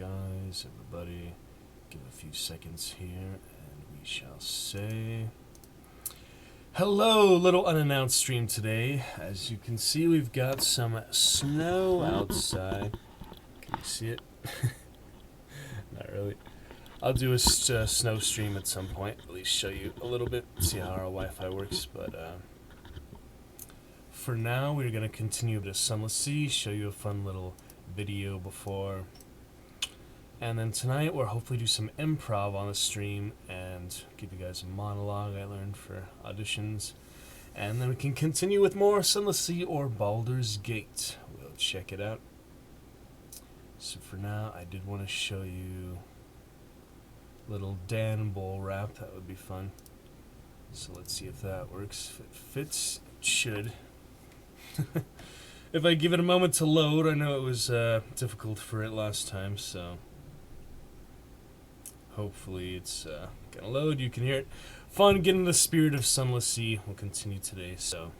guys, everybody? Give a few seconds here and we shall say hello. Little unannounced stream today. As you can see, we've got some snow outside. Can you see it? Not really. I'll do a snow stream at some point, at least show you a little bit, see how our Wi-Fi works, but for now we're going to continue to Sunless Sea, show you a fun little video before, and then tonight we'll hopefully do some improv on the stream and give you guys a monologue I learned for auditions, and then we can continue with more Sunless Sea or Baldur's Gate. We'll check it out. So for now, I did want to show you little Dan Bowl rap. That would be fun. So let's see if that works. If it fits, it should. If I give it a moment to load, I know it was difficult for it last time, so hopefully it's gonna load. You can hear it. Fun, getting the spirit of Sunless Sea. We'll continue today. So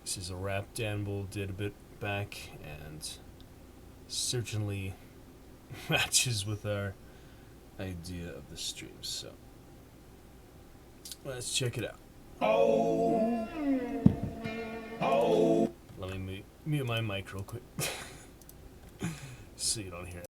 this is a rap Dan Bowl did a bit back, and certainly matches with our idea of the stream, so let's check it out. Let me mute my mic real quick so you don't hear it.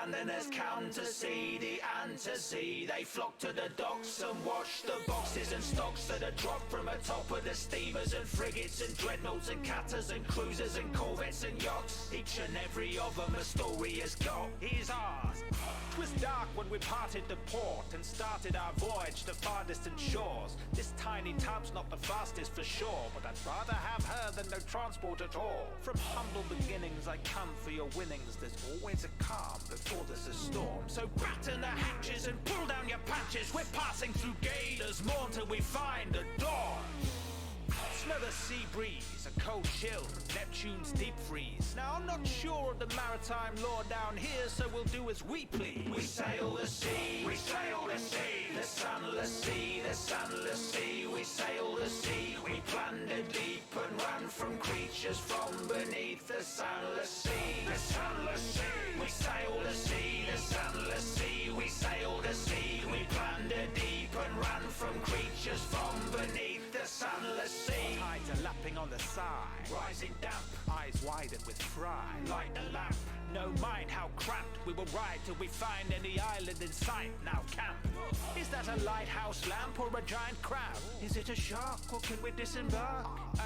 Londoners come to see the Antasea. They flock to the docks and wash the boxes and stocks that are dropped from atop of the steamers and frigates and dreadnoughts and cutters and cruisers and corvettes and yachts. Each and every of them a story has got. Here's ours. 'Twas dark when we parted the port and started our voyage to far distant shores. This tiny tub's not the fastest for sure, but I'd rather have her than no transport at all. From humble beginnings I come for your winnings. There's always a calm before there's a storm. So batten the hatches and pull down your patches. We're passing through gators, mourn till we find the dawn. Smell the sea breeze, a cold chill, Neptune's deep freeze. Now I'm not sure of the maritime law down here, so we'll do as we please. We sail the sea, we sail the sea, the sunless sea, the sunless sea. We sail the sea, we plunder deep and run from creatures from beneath the sunless sea, the sunless sea. We sail the sea, the sunless sea. We sail the sea, we plunder deep and run from creatures from beneath the sunless sea. Tides are lapping on the side, Rising damp, eyes widened with fright. light the lamp. No mind how cramped, we will ride till we find any island in sight. Now camp. Is that a lighthouse lamp or a giant crab? Is it a shark or can we disembark? Oh,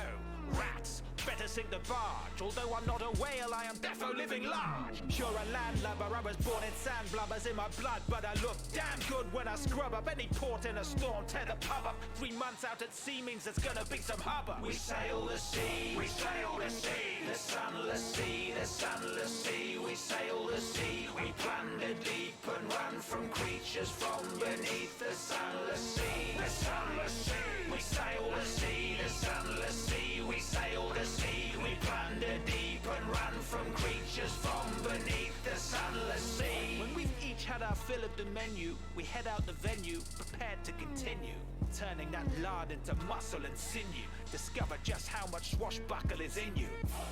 rats! Better sink the barge. Although I'm not a whale, I am defo living large. Sure a landlubber, I was born in sand, blubbers in my blood, but I look damn good when I scrub up any port in a storm. Tear the pub up. 3 months out at sea means there's gonna be some hubbub. We sail the sea, we sail the sea, the sunless sea, the sunless sea. We sail the sea, we plunder deep and run from creatures from beneath the sunless sea, the sunless sea. We sail the sea, the sunless sea. We sail the sea, we plunder deep and run from creatures from beneath the sunless sea. When we've each had our fill of the menu, we head out the venue, prepared to continue. Turning that lard into muscle and sinew. Discover just how much swashbuckle is in you.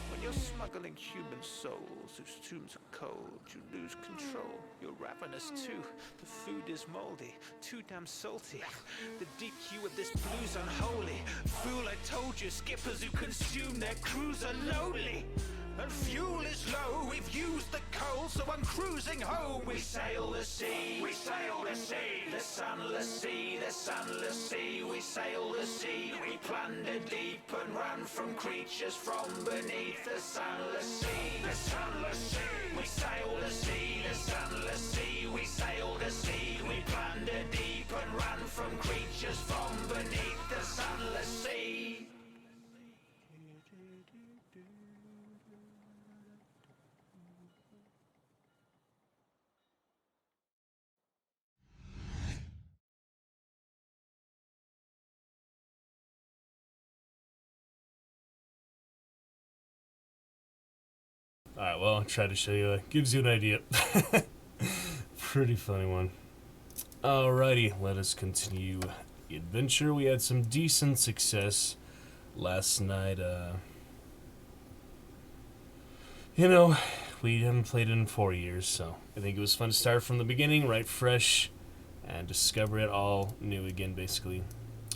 When you're smuggling human souls whose tombs are cold, you lose control. You're ravenous too. The food is moldy, too damn salty. The DQ of this blue's unholy. Fool, I told you, skippers who consume their crews are lowly. And fuel is low, we've used the coal, so I'm cruising home. We sail the sea, we sail the sea, the sunless sea, the sunless sea. We sail the sea, we plunder deep and run from creatures from beneath the sunless sea, the sunless sea. We sail the sea, the sunless sea. We sail the sea, we plunder deep and run from creatures from beneath the sunless sea. Alright, well, I'll try to show you. Gives you an idea. Pretty funny one. Alrighty, let us continue the adventure. We had some decent success last night. You know, we haven't played it in 4 years, so I think it was fun to start from the beginning, right fresh, and discover it all new again, basically.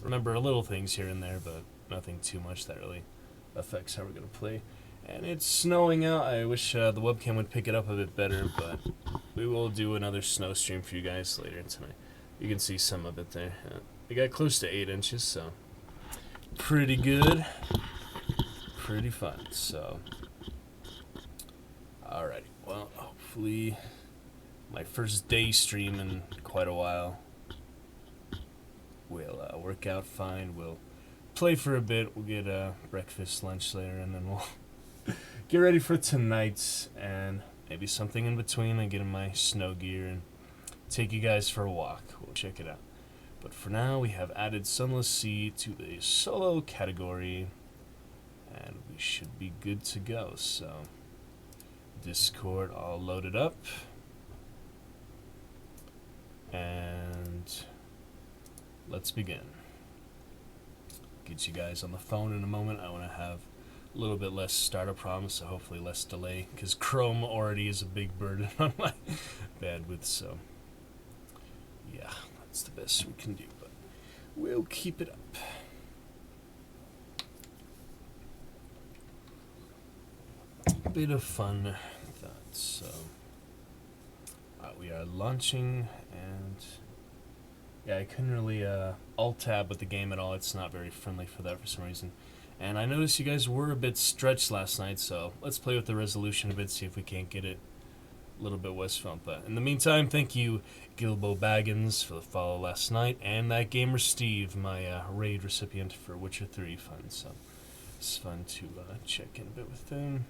Remember little things here and there, but nothing too much that really affects how we're going to play. And it's snowing out. I wish the webcam would pick it up a bit better, but we will do another snow stream for you guys later tonight. You can see some of it there. We got close to 8 inches, so pretty good. Pretty fun, so... Alrighty, well, hopefully my first day stream in quite a while will work out fine. We'll play for a bit, we'll get breakfast, lunch later, and then we'll get ready for tonight and maybe something in between and get in my snow gear and take you guys for a walk. We'll check it out. But for now, we have added Sunless Sea to the solo category, and we should be good to go, so... Discord all loaded up, and let's begin. Get you guys on the phone in a moment. I want to have a little bit less startup problems, so hopefully less delay, because Chrome already is a big burden on my bandwidth, so yeah, that's the best we can do, but we'll keep it up. Bit of fun thoughts. So we are launching, and yeah, I couldn't really alt tab with the game at all. It's not very friendly for that for some reason. And I noticed you guys were a bit stretched last night, so let's play with the resolution a bit, see if we can't get it a little bit Westfront. But in the meantime, thank you Gilbo Baggins for the follow last night, and that gamer Steve, my raid recipient for Witcher 3 fun. So it's fun to check in a bit with them.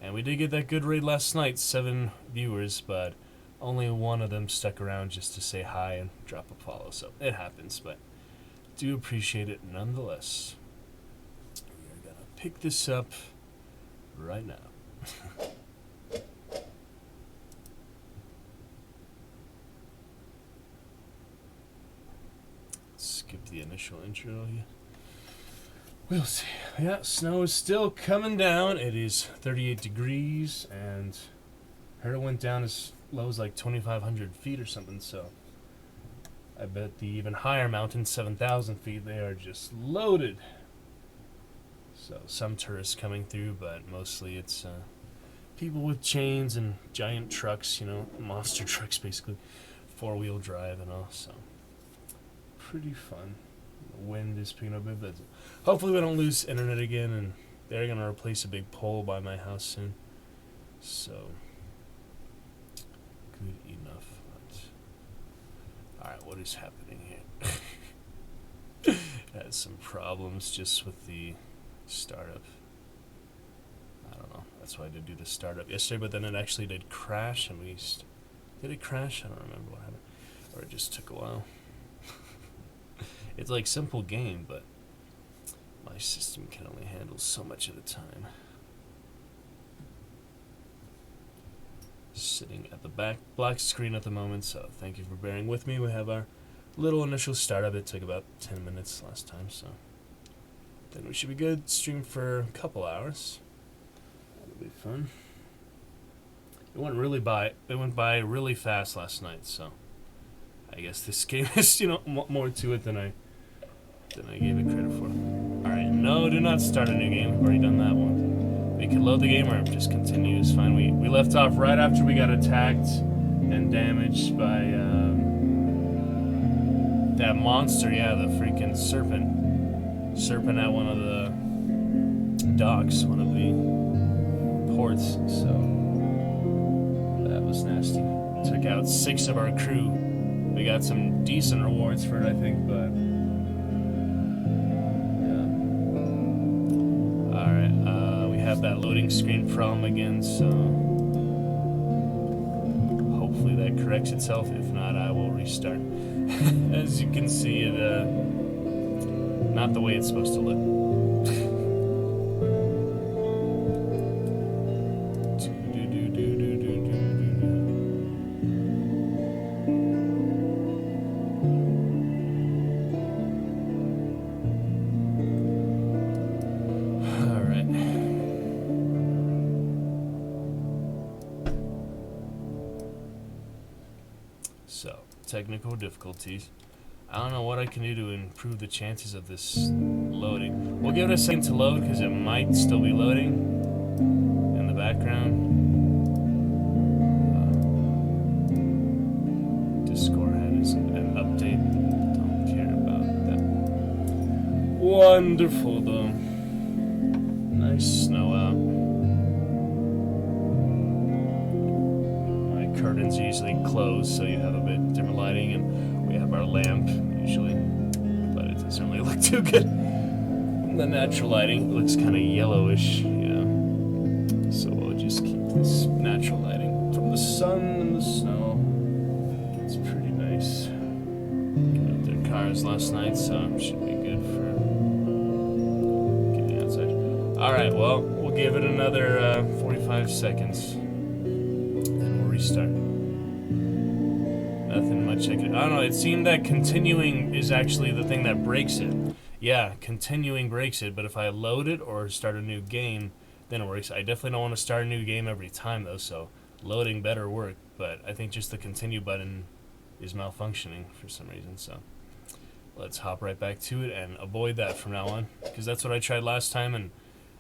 And we did get that good raid last night, 7 viewers, but only one of them stuck around just to say hi and drop a follow. So it happens, but do appreciate it nonetheless. We're going to pick this up right now. Skip the initial intro here. We'll see. Yeah, snow is still coming down. It is 38 degrees, and I heard it went down as low as like 2,500 feet or something, so I bet the even higher mountains, 7,000 feet, they are just loaded. So some tourists coming through, but mostly it's people with chains and giant trucks, you know, monster trucks basically, 4-wheel drive and all, so pretty fun. The wind is picking up a bit. Hopefully we don't lose internet again, and they're going to replace a big pole by my house soon. So, good enough. Alright, what is happening here? Had some problems just with the startup. I don't know. That's why I did do the startup yesterday, but then it actually did crash, and did it crash? I don't remember what happened. Or it just took a while. It's like simple game, but my system can only handle so much at a time. Sitting at the black screen at the moment, so thank you for bearing with me. We have our little initial startup. It took about 10 minutes last time, so then we should be good. Stream for a couple hours. That'll be fun. It went by really fast last night, so I guess this game is, you know, more to it than I gave it credit for. Alright, no, do not start a new game. We've already done that one. We can load the game or just continue. It's fine. We left off right after we got attacked and damaged by that monster. Yeah, the freaking serpent. Serpent at one of the docks, one of the ports. So that was nasty. Took out 6 of our crew. We got some decent rewards for it, I think, but yeah. Alright, we have that loading screen problem again, so hopefully that corrects itself. If not, I will restart. As you can see, it not the way it's supposed to look. technical difficulties. I don't know what I can do to improve the chances of this loading. We'll give it a second to load because it might still be loading in the background. Discord had an update. Don't care about that. Wonderful though. Nice snow out. My curtains are usually closed, so you have a bit different lighting, and we have our lamp usually, but it doesn't really look too good. The natural lighting looks kind of yellowish, yeah. So we'll just keep this natural lighting from the sun and the snow. It's pretty nice. Got out their cars last night, so it should be good for getting outside. Alright, well, we'll give it another 45 seconds. And we'll restart. Nothing much I don't know, it seemed that continuing is actually the thing that breaks it. Yeah, continuing breaks it, but if I load it or start a new game, then it works. I definitely don't want to start a new game every time though, so loading better work, but I think just the continue button is malfunctioning for some reason, so let's hop right back to it and avoid that from now on, because that's what I tried last time, and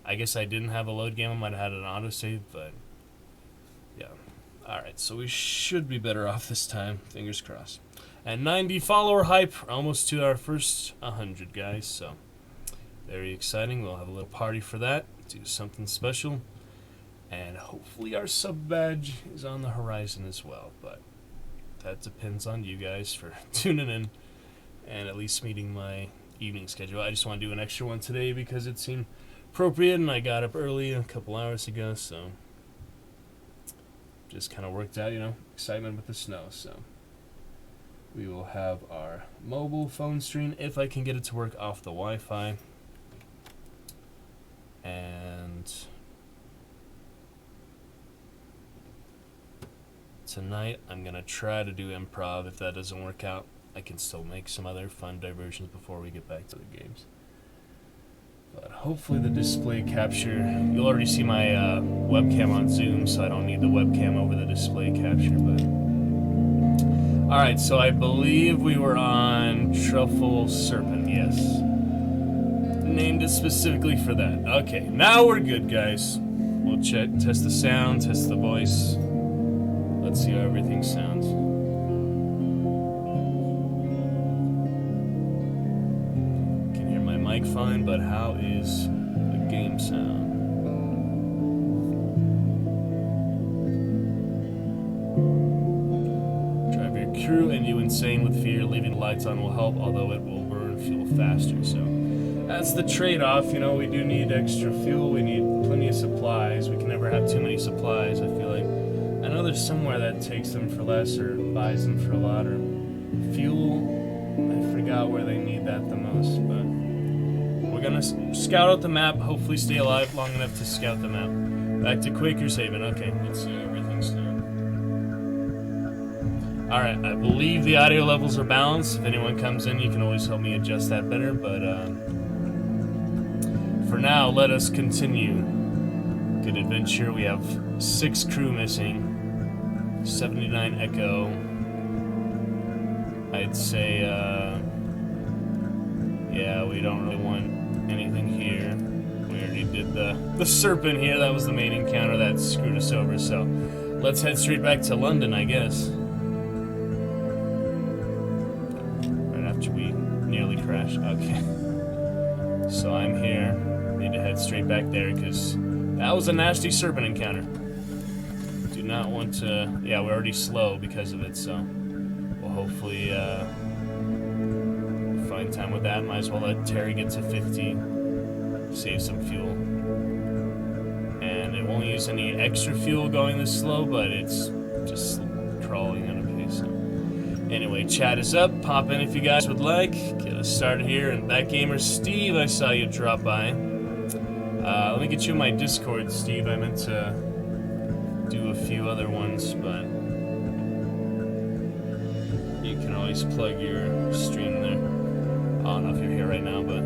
I guess I didn't have a load game. I might have had an autosave, but yeah. Alright, so we should be better off this time, fingers crossed. And 90 follower hype, almost to our first 100 guys, so very exciting. We'll have a little party for that, do something special, and hopefully our sub badge is on the horizon as well, but that depends on you guys for tuning in and at least meeting my evening schedule. I just want to do an extra one today because it seemed appropriate, and I got up early a couple hours ago, so just kind of worked out, you know, excitement with the snow. So we will have our mobile phone stream if I can get it to work off the Wi-Fi. And tonight I'm gonna try to do improv. If that doesn't work out, I can still make some other fun diversions before we get back to the games. But hopefully the display capture, you'll already see my webcam on Zoom, so I don't need the webcam over the display capture. But alright, so I believe we were on Truffle Serpent, yes. Named it specifically for that. Okay, now we're good, guys. We'll test the sound, test the voice. Let's see how everything sounds. Can hear my mic fine, but how is the game sound? Drive your crew and you insane with fear. Leaving the lights on will help, although it will burn fuel faster, so that's the trade-off. You know, we do need extra fuel, we need plenty of supplies. We can never have too many supplies, I feel like. I know there's somewhere that takes them for less or buys them for a lot, or fuel. I forgot where they need that the most, but we're gonna scout out the map, hopefully stay alive long enough to scout the map. Back to Quaker's Haven. Okay, let's see how everything's doing. Alright, I believe the audio levels are balanced. If anyone comes in, you can always help me adjust that better, but for now, let us continue. Good adventure. We have 6 crew missing. 79 echo. I'd say, yeah, we don't really want anything here. We already did the serpent here. That was the main encounter that screwed us over, so let's head straight back to London, I guess. Right after we nearly crashed. Okay. So I'm here. Need to head straight back there because that was a nasty serpent encounter. Do not want to... Yeah, we're already slow because of it, so we'll hopefully find time with that. Might as well let Terry get to 50. Save some fuel. And it won't use any extra fuel going this slow, but it's just crawling at a pace. So. Anyway, chat is up. Pop in if you guys would like. Get us started here. And Backgamer Steve, I saw you drop by. Let me get you in my Discord, Steve. I meant to do a few other ones, but you can always plug your stream there. I don't know if you're here right now, but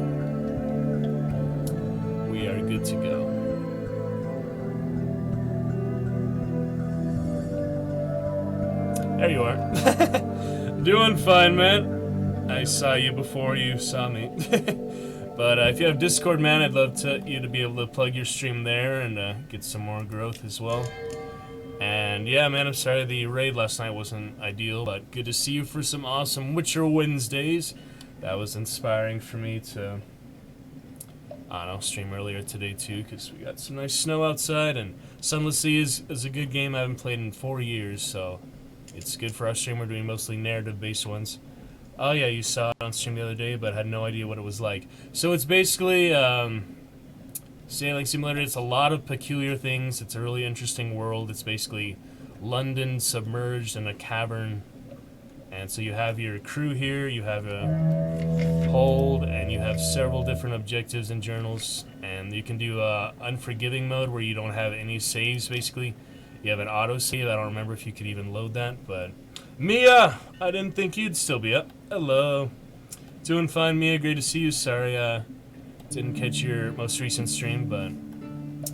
we are good to go. There you are. Doing fine, man. I saw you before you saw me. But if you have Discord, man, I'd love you to be able to plug your stream there and get some more growth as well. And yeah, man, I'm sorry the raid last night wasn't ideal, but good to see you for some awesome Witcher Wednesdays. That was inspiring for me to, I don't know, stream earlier today too, because we got some nice snow outside, and Sunless Sea is a good game I haven't played in 4 years, so it's good for our stream. We're doing mostly narrative-based ones. Oh yeah, you saw it on stream the other day, but had no idea what it was like. So it's basically sailing simulator. It's a lot of peculiar things. It's a really interesting world. It's basically London submerged in a cavern. And so you have your crew here, you have a hold, and you have several different objectives and journals. And you can do unforgiving mode where you don't have any saves, basically. You have an auto save. I don't remember if you could even load that, but Mia, I didn't think you'd still be up. Hello. Doing fine, Mia. Great to see you. Sorry, didn't catch your most recent stream, but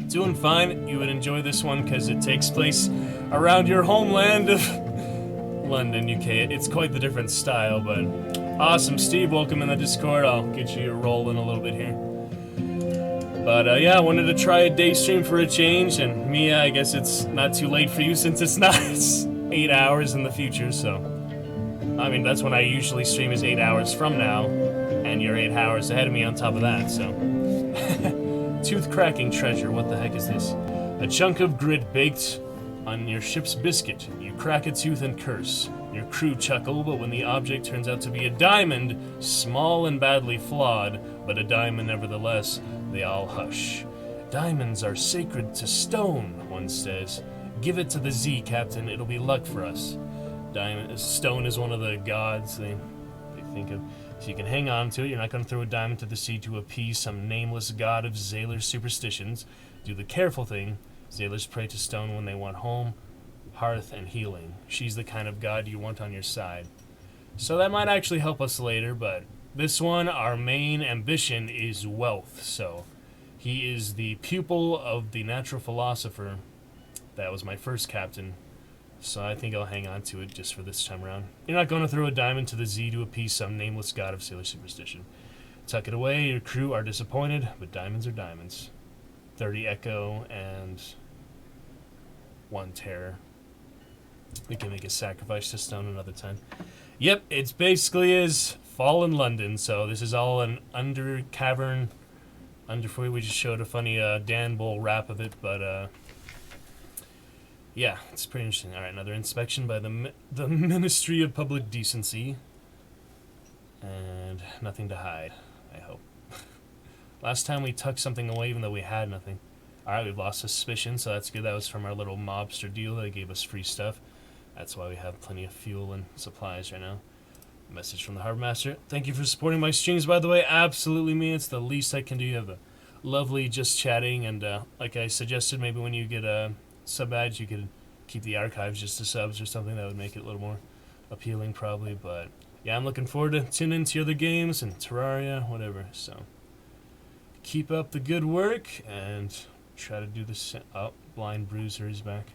doing fine. You would enjoy this one because it takes place around your homeland of London, UK. It's quite the different style, but awesome. Steve, welcome in the Discord. I'll get you rolling a little bit here. But yeah, I wanted to try a day stream for a change, and Mia, I guess it's not too late for you since it's not 8 hours in the future, so I mean, that's when I usually stream is 8 hours from now, and you're 8 hours ahead of me on top of that, so. Tooth-cracking treasure, what the heck is this? A chunk of grit baked on your ship's biscuit. You crack a tooth and curse. Your crew chuckle, but when the object turns out to be a diamond, small and badly flawed, but a diamond nevertheless, they all hush. Diamonds are sacred to stone, one says. Give it to the Z, Captain, it'll be luck for us. Stone is one of the gods they think of. So you can hang on to it. You're not going to throw a diamond to the sea to appease some nameless god of Zaylor's superstitions. Do the careful thing. Zaylors pray to stone when they want home, hearth, and healing. She's the kind of god you want on your side. So that might actually help us later, but this one, our main ambition is wealth. So he is the pupil of the natural philosopher. That was my first captain. So I think I'll hang on to it just for this time around. You're not going to throw a diamond to the Z to appease some nameless god of sailor superstition. Tuck it away, your crew are disappointed, but diamonds are diamonds. 30 echo and 1 terror. We can make a sacrifice to stone another time. Yep, it's basically is Fallen London, so this is all an under cavern. Underfoot, we just showed a funny Dan Bull rap of it, but yeah, it's pretty interesting. Alright, another inspection by the Ministry of Public Decency. And nothing to hide, I hope. Last time we tucked something away even though we had nothing. Alright, we've lost suspicion, so that's good. That was from our little mobster deal. They gave us free stuff. That's why we have plenty of fuel and supplies right now. Message from the Harbor Master. Thank you for supporting my streams, by the way. Absolutely, me. It's the least I can do. You have a lovely just chatting, and like I suggested, maybe when you get a sub badge, you could keep the archives just to subs or something. That would make it a little more appealing, probably. But yeah, I'm looking forward to tuning into your other games and Terraria, whatever. So keep up the good work and try to do the same. Oh, Blind Bruiser is back.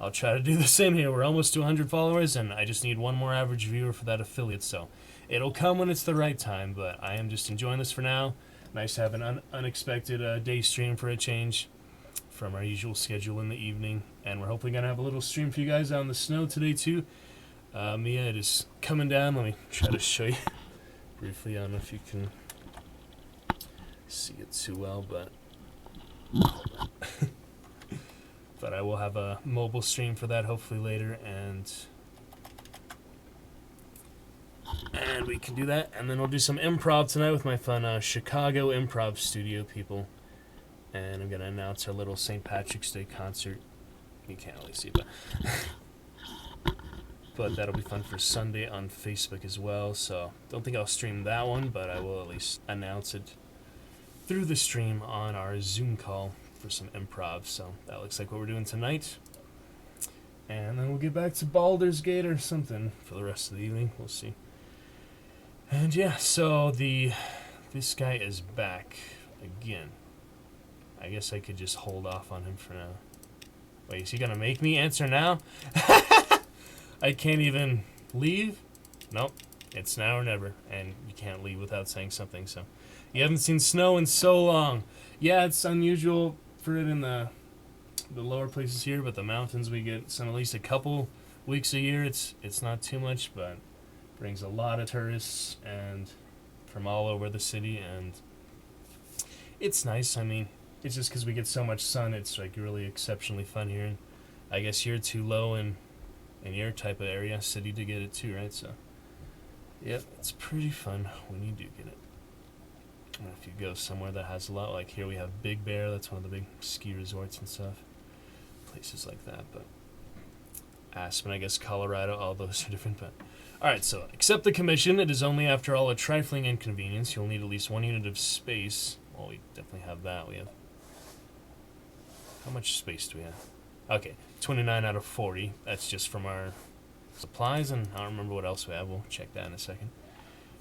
I'll try to do the same here. We're almost to 100 followers, and I just need one more average viewer for that affiliate, so it'll come when it's the right time, but I am just enjoying this for now. Nice to have an unexpected day stream for a change from our usual schedule in the evening, and we're hopefully going to have a little stream for you guys out in the snow today, too. Mia, it is coming down. Let me try to show you briefly. I don't know if you can see it too well, but... But I will have a mobile stream for that hopefully later, and we can do that. And then we'll do some improv tonight with my fun Chicago Improv Studio people. And I'm going to announce our little St. Patrick's Day concert. You can't really see, but that'll be fun for Sunday on Facebook as well. So don't think I'll stream that one, but I will at least announce it through the stream on our Zoom call for some improv. So that looks like what we're doing tonight, and then we'll get back to Baldur's Gate or something for the rest of the evening. We'll see. And yeah, so this guy is back again. I guess I could just hold off on him for now. Wait, is he gonna make me answer now? I can't even leave? Nope. It's now or never, and you can't leave without saying something, so. You haven't seen snow in so long. Yeah, it's unusual for it in the lower places here, but the mountains we get some at least a couple weeks a year. It's not too much, but brings a lot of tourists and from all over the city, and it's nice. I mean, it's just because we get so much sun, it's like really exceptionally fun here. And I guess you're too low in your type of area, city, to get it too, right? So, yep, it's pretty fun when you do get it. And if you go somewhere that has a lot, like here we have Big Bear, that's one of the big ski resorts and stuff. Places like that, but Aspen, I guess, Colorado, all those are different, but alright, so accept the commission. It is only after all a trifling inconvenience. You'll need at least 1 unit of space. Well, we definitely have that. We have... How much space do we have? Okay, 29 out of 40. That's just from our supplies, and I don't remember what else we have. We'll check that in a second.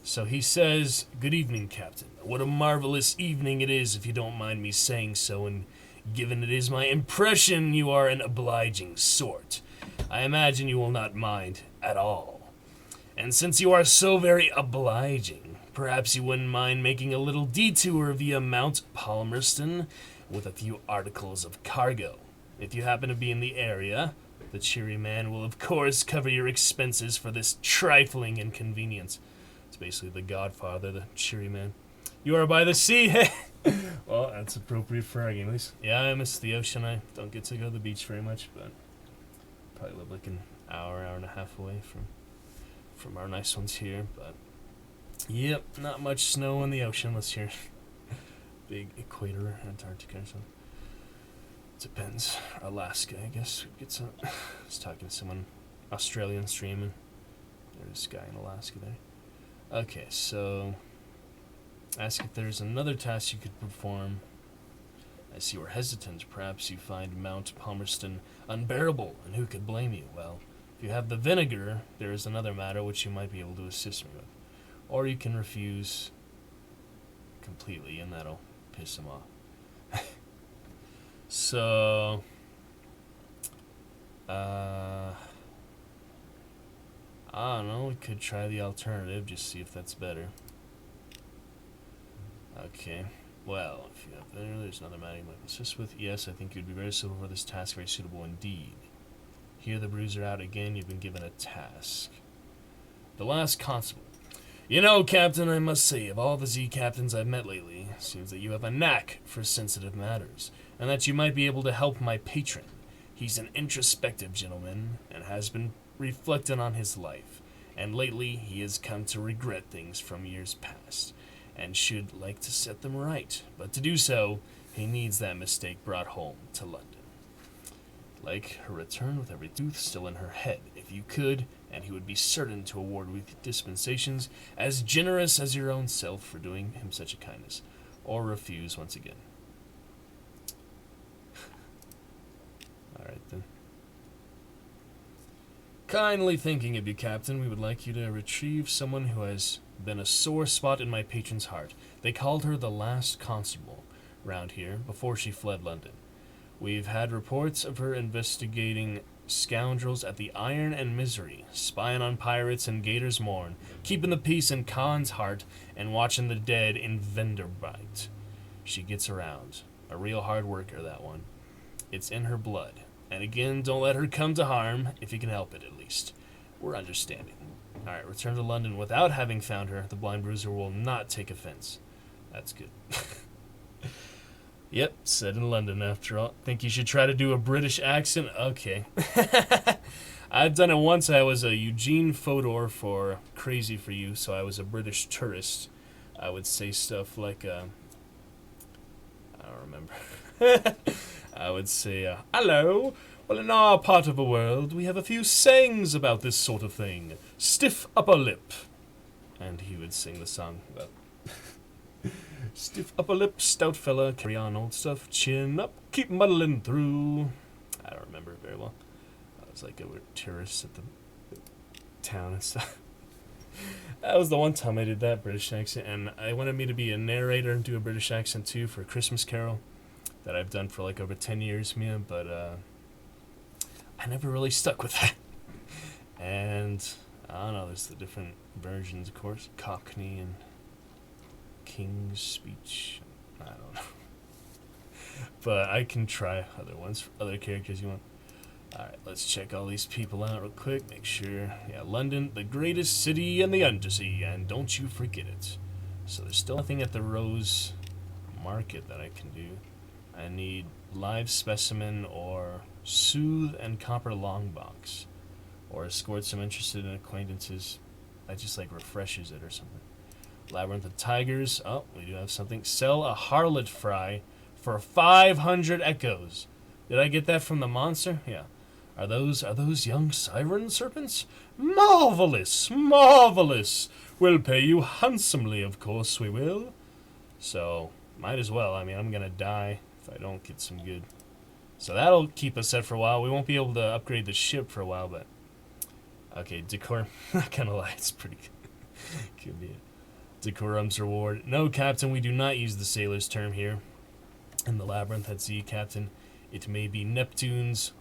So he says, "Good evening, Captain. What a marvelous evening it is, if you don't mind me saying so, and given it is my impression you are an obliging sort, I imagine you will not mind at all. And since you are so very obliging, perhaps you wouldn't mind making a little detour via Mount Palmerston with a few articles of cargo. If you happen to be in the area, the cheery man will of course cover your expenses for this trifling inconvenience." It's basically the Godfather, the cheery man. "You are by the sea, hey?" Well, that's appropriate for our game, at least. Yeah, I miss the ocean. I don't get to go to the beach very much, but probably live like an hour and a half away from our nice ones here. But yep, not much snow in the ocean this year. Big equator, Antarctica or something. Depends. Alaska, I guess. We get some. I was talking to someone Australian streaming. There's a guy in Alaska there. Okay, so ask if there's another task you could perform. I see you're hesitant. Perhaps you find Mount Palmerston unbearable, and who could blame you? Well, if you have the vinegar, there is another matter which you might be able to assist me with. Or you can refuse completely, and that'll piss him off. So, I don't know, we could try the alternative, just see if that's better. Okay, well, if you have there's another matter you might assist with. Yes, I think you'd be very suitable for this task, very suitable indeed. Here the bruiser out again, you've been given a task. The last constable. "You know, Captain, I must say, of all the Z captains I've met lately, it seems that you have a knack for sensitive matters, and that you might be able to help my patron. He's an introspective gentleman, and has been reflecting on his life, and lately he has come to regret things from years past, and should like to set them right. But to do so, he needs that mistake brought home to London. Like her return with every tooth still in her head, if you could, and he would be certain to award with dispensations as generous as your own self for doing him such a kindness, or refuse once again." Alright then. "Kindly thinking of you, Captain, we would like you to retrieve someone who has been a sore spot in my patron's heart. They called her the last constable round here before she fled London. We've had reports of her investigating scoundrels at the Iron and Misery, spying on pirates in Gator's Morn, keeping the peace in Khan's Heart, and watching the dead in Venderbite. She gets around. A real hard worker, that one. It's in her blood. And again, don't let her come to harm, if you can help it, at least. We're understanding. Alright, return to London without having found her. The blind bruiser will not take offense." That's good. Yep, set in London after all. Think you should try to do a British accent? Okay. I've done it once. I was a Eugene Fodor for Crazy For You, so I was a British tourist. I would say stuff like, I don't remember. I would say, "Hello, well, in our part of the world, we have a few sayings about this sort of thing. Stiff upper lip." And he would sing the song about "Stiff upper lip, stout fella, carry on old stuff, chin up, keep muddling through." I don't remember it very well. I was like a tourist at the town and stuff. That was the one time I did that British accent, and I wanted me to be a narrator and do a British accent too for Christmas Carol that I've done for like over 10 years, Mia, but I never really stuck with that. And I don't know, there's the different versions, of course. Cockney and King's Speech. I don't know. But I can try other ones, other characters you want. Alright, let's check all these people out real quick. Make sure. Yeah, London, the greatest city in the undersea, and don't you forget it. So there's still nothing at the Rose Market that I can do. I need live specimen or soothe and copper long box. Or escort some interested in acquaintances. That just like refreshes it or something. Labyrinth of Tigers. Oh, we do have something. Sell a harlot fry for 500 echoes. Did I get that from the monster? Yeah. Are those young siren serpents? Marvelous, marvelous. We'll pay you handsomely, of course we will. So, might as well. I mean, I'm gonna die if I don't get some good. So that'll keep us set for a while. We won't be able to upgrade the ship for a while, but okay, decorum. Not gonna lie, it's pretty good. Could be it. Decorum's reward. No, Captain, we do not use the sailor's term here. In the labyrinth at sea, Captain, it may be Neptune's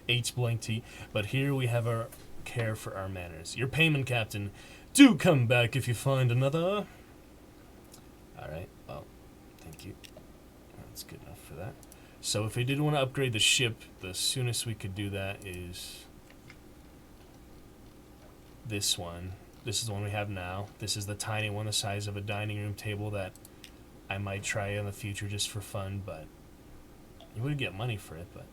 H blank T, but here we have our care for our manners. Your payment, Captain. Do come back if you find another. Alright, well, thank you. That's good enough for that. So if we did want to upgrade the ship, the soonest we could do that is this one. This is the one we have now. This is the tiny one, the size of a dining room table that I might try in the future just for fun, but you wouldn't get money for it, but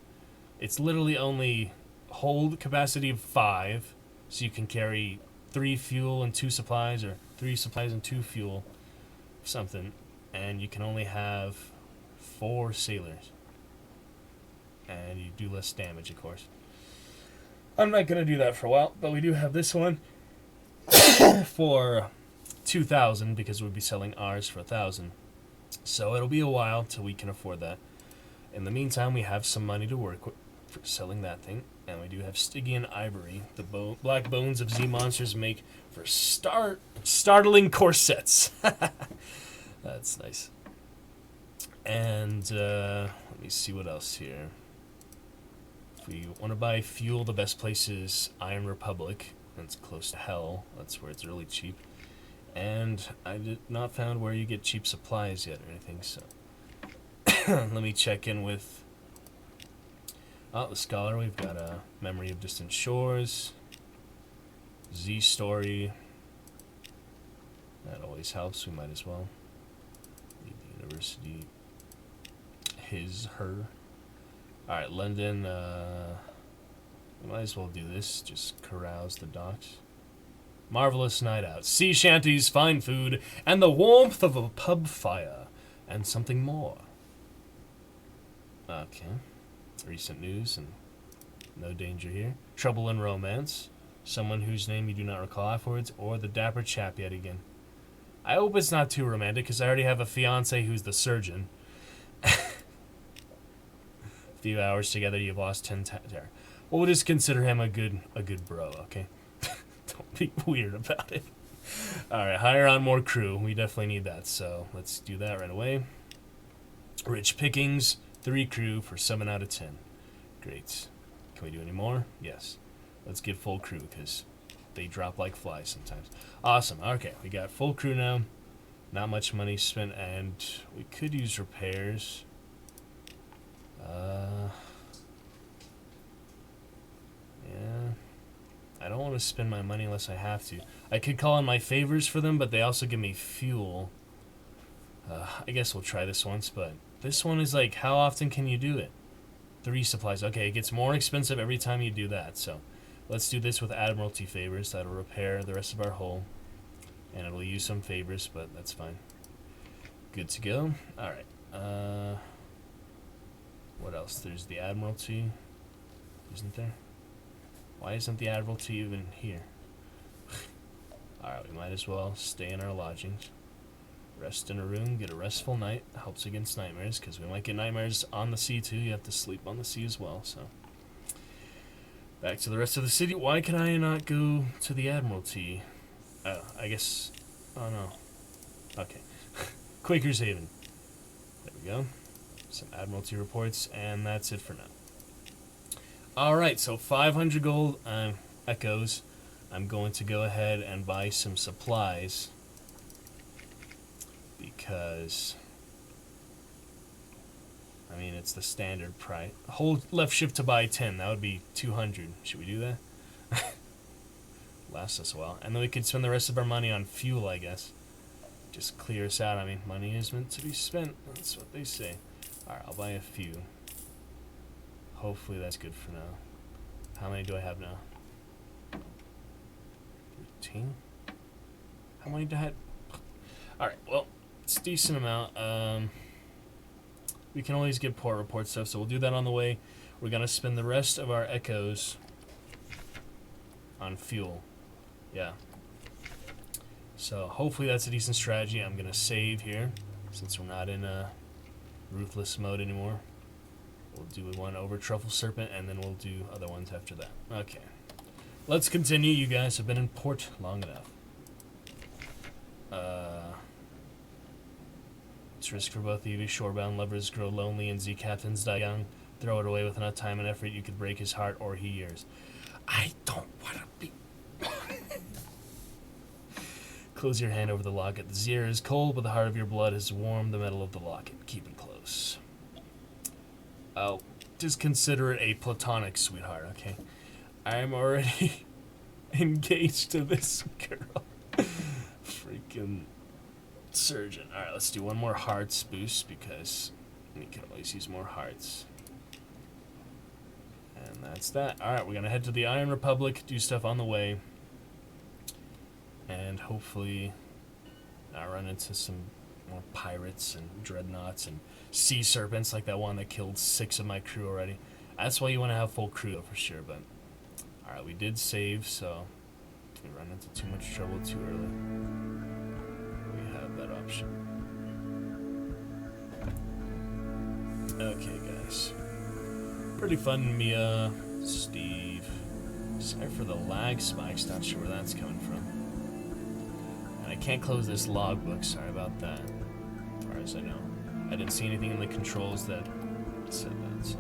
it's literally only hold capacity of 5, so you can carry 3 fuel and 2 supplies, or 3 supplies and 2 fuel, something, and you can only have 4 sailors. And you do less damage, of course. I'm not going to do that for a while, but we do have this one for 2,000 because we'll be selling ours for 1,000. So it'll be a while till we can afford that. In the meantime, we have some money to work with for selling that thing, and we do have Stygian ivory. The black bones of Z monsters make for startling corsets. That's nice. And let me see what else here. If we want to buy fuel, the best place is Iron Republic. That's close to hell. That's where it's really cheap. And I did not found where you get cheap supplies yet or anything, so let me check in with the Scholar. We've got a Memory of Distant Shores, Z Story. That always helps. We might as well. Leave the university. His, her. Alright, London. We might as well do this. Just carouse the docks. Marvelous night out. Sea shanties, fine food, and the warmth of a pub fire. And something more. Okay. Recent news and no danger here. Trouble in romance. Someone whose name you do not recall afterwards. Or the dapper chap yet again. I hope it's not too romantic because I already have a fiance who's the surgeon. A few hours together, you've lost 10 terror. Well, we'll just consider him a good bro, okay? Don't be weird about it. Alright, hire on more crew. We definitely need that, so let's do that right away. Rich pickings, 3 crew for 7 out of 10. Great. Can we do any more? Yes. Let's get full crew, because they drop like flies sometimes. Awesome. Okay, we got full crew now. Not much money spent, and we could use repairs. Yeah. I don't want to spend my money unless I have to. I could call in my favors for them, but they also give me fuel. I guess we'll try this once, but this one is like, how often can you do it? 3 supplies. Okay, it gets more expensive every time you do that, so let's do this with Admiralty favors. That'll repair the rest of our hull, and it'll use some favors, but that's fine. Good to go. Alright. What else? There's the Admiralty. Isn't there? Why isn't the Admiralty even here? Alright, we might as well stay in our lodgings. Rest in a room, get a restful night. Helps against nightmares, because we might get nightmares on the sea too. You have to sleep on the sea as well, so. Back to the rest of the city. Why can I not go to the Admiralty? I guess. Oh no. Okay. Quaker's Haven. There we go. Some Admiralty reports, and that's it for now. Alright, so 500 gold echoes. I'm going to go ahead and buy some supplies. Because, I mean, it's the standard price. Hold left shift to buy 10. That would be 200. Should we do that? Lasts us a while. And then we could spend the rest of our money on fuel, I guess. Just clear us out. I mean, money is meant to be spent. That's what they say. Alright, I'll buy a few. Hopefully that's good for now. How many do I have now? 13? How many do I have? Alright, well, it's a decent amount. We can always get port report stuff, so we'll do that on the way. We're going to spend the rest of our echoes on fuel. Yeah. So hopefully that's a decent strategy. I'm going to save here, since we're not in ruthless mode anymore. We'll do one over Truffle Serpent, and then we'll do other ones after that. Okay. Let's continue. You guys have been in port long enough. It's risk for both of you. Shorebound lovers grow lonely and Z captains die young. Throw it away with enough time and effort. You could break his heart or he yours. I don't want to be... Close your hand over the locket. The zir is cold, but the heart of your blood has warmed the metal of the locket. Keep it close. I'll just consider it a platonic sweetheart, okay? I'm already engaged to this girl. Freaking surgeon. Alright, let's do one more hearts boost because we can always use more hearts. And that's that. Alright, we're gonna head to the Iron Republic, do stuff on the way. And hopefully not run into some more pirates and dreadnoughts and sea serpents like that one that killed 6 of my crew already. That's why you want to have full crew though, for sure. But alright, we did save, so if we run into too much trouble too early, we have that option. Okay, guys. Pretty fun, Mia, Steve. Sorry for the lag spikes, not sure where that's coming from. And I can't close this logbook, sorry about that. As far as I know. I didn't see anything in the controls that said that, so.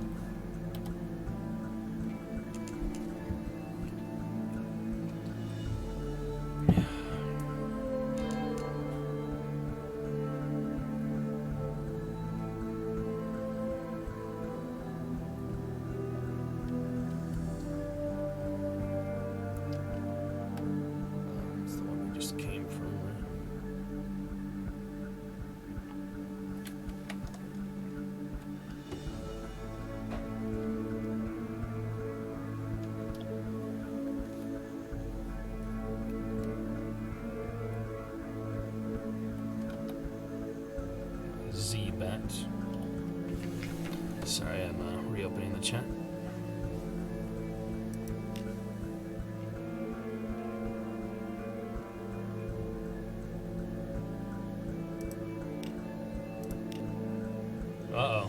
It's the one we just came from, right? Z-Bat. Sorry, I'm reopening the chat. Uh-oh.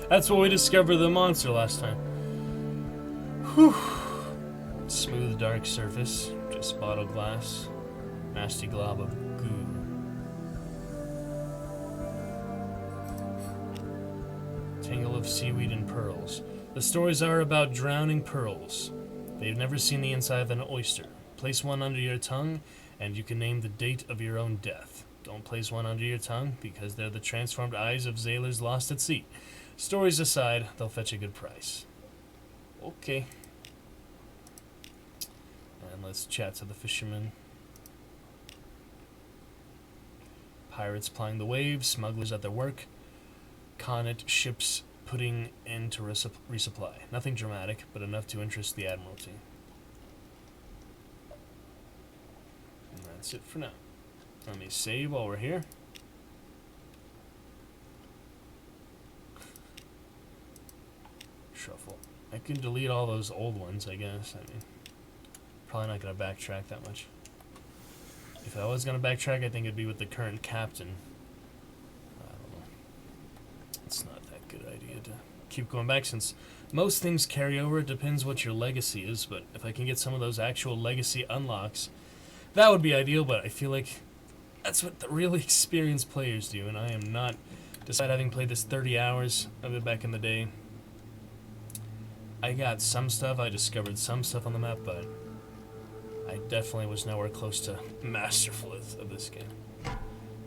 That's what we discovered the monster last time. Whew. Smooth dark surface, just bottle glass, nasty glob of goo. Tangle of seaweed and pearls. The stories are about drowning pearls. They've never seen the inside of an oyster. Place one under your tongue, and you can name the date of your own death. Don't place one under your tongue, because they're the transformed eyes of sailors lost at sea. Stories aside, they'll fetch a good price. Okay. And let's chat to the fishermen. Pirates plying the waves, smugglers at their work. Connet ships putting in to resupply. Nothing dramatic, but enough to interest the Admiralty. And that's it for now. Let me save while we're here. Shuffle. I can delete all those old ones, I guess. I mean, probably not going to backtrack that much. If I was going to backtrack, I think it'd be with the current captain. I don't know. It's not that good idea to keep going back, since most things carry over. It depends what your legacy is, but if I can get some of those actual legacy unlocks, that would be ideal, but I feel like that's what the really experienced players do, and I am not, despite having played this 30 hours of it back in the day, I got some stuff, I discovered some stuff on the map, but I definitely was nowhere close to masterful of this game.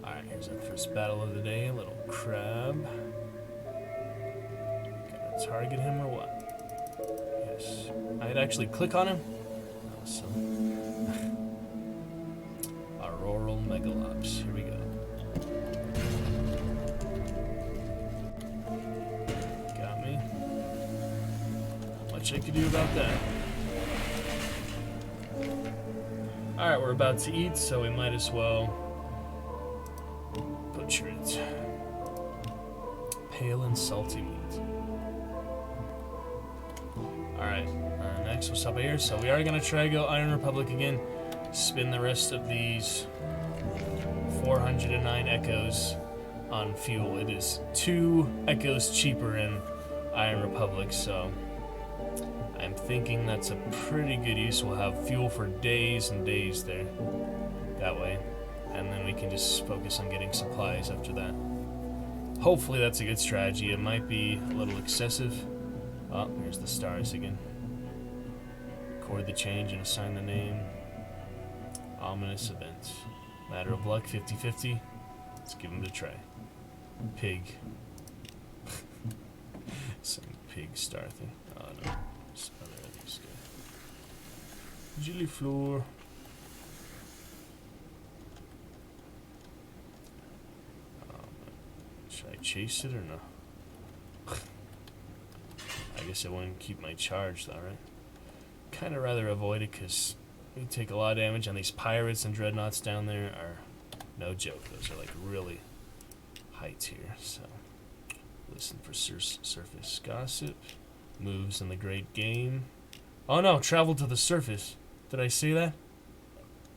Alright, here's our first battle of the day, a little crab. Gonna target him or what? Yes. I'd actually click on him. Awesome. Auroral Megalops. Here we go. Got me. Not much I could do about that. Alright, we're about to eat, so we might as well butcher it. Pale and salty meat. Alright, next what's up here? So we are going to try to go Iron Republic again. Spin the rest of these 409 echoes on fuel. It is 2 echoes cheaper in Iron Republic, so I'm thinking that's a pretty good use. We'll have fuel for days and days there, that way, and then we can just focus on getting supplies after that. Hopefully that's a good strategy. It might be a little excessive. Oh, here's the stars again. Record the change and assign the name. Ominous event. Matter of luck, 50-50. Let's give him a try. Pig. Some pig star thing. Oh no. This other this guy. Gillifloor. Should I chase it or no? I guess it wouldn't keep my charge though, right? Kind of rather avoid it because we take a lot of damage, and these pirates and dreadnoughts down there are no joke. Those are like really high tier. So listen for surface gossip. Moves in the great game. Oh no, travel to the surface. Did I say that?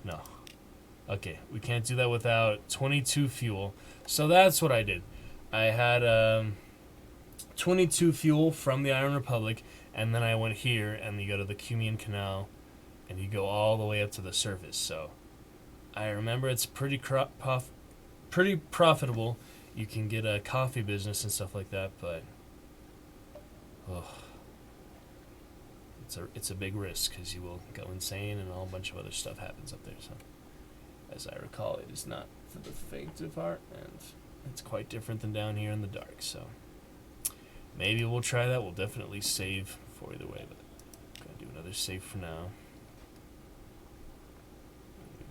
No. Okay, we can't do that without 22 fuel. So that's what I did. I had 22 fuel from the Iron Republic, and then I went here, and you go to the Cumean Canal, and you go all the way up to the surface. So I remember it's pretty profitable. You can get a coffee business and stuff like that, but it's a big risk because you will go insane and a whole bunch of other stuff happens up there. So as I recall, it is not for the faint of heart, and it's quite different than down here in the dark. So maybe we'll try that. We'll definitely save for either way, but I'm gonna do another save for now.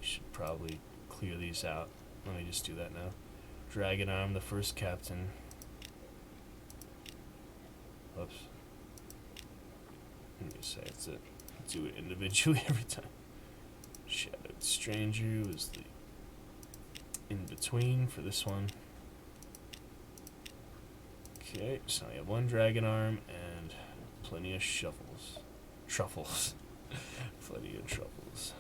We should probably clear these out. Let me just do that now. Dragon Arm, the first captain. Oops. Let me say it's it. Do it individually every time. Shadowed Stranger was the in-between for this one. Okay, so I have 1 Dragon Arm and plenty of shovels. Truffles. Plenty of truffles.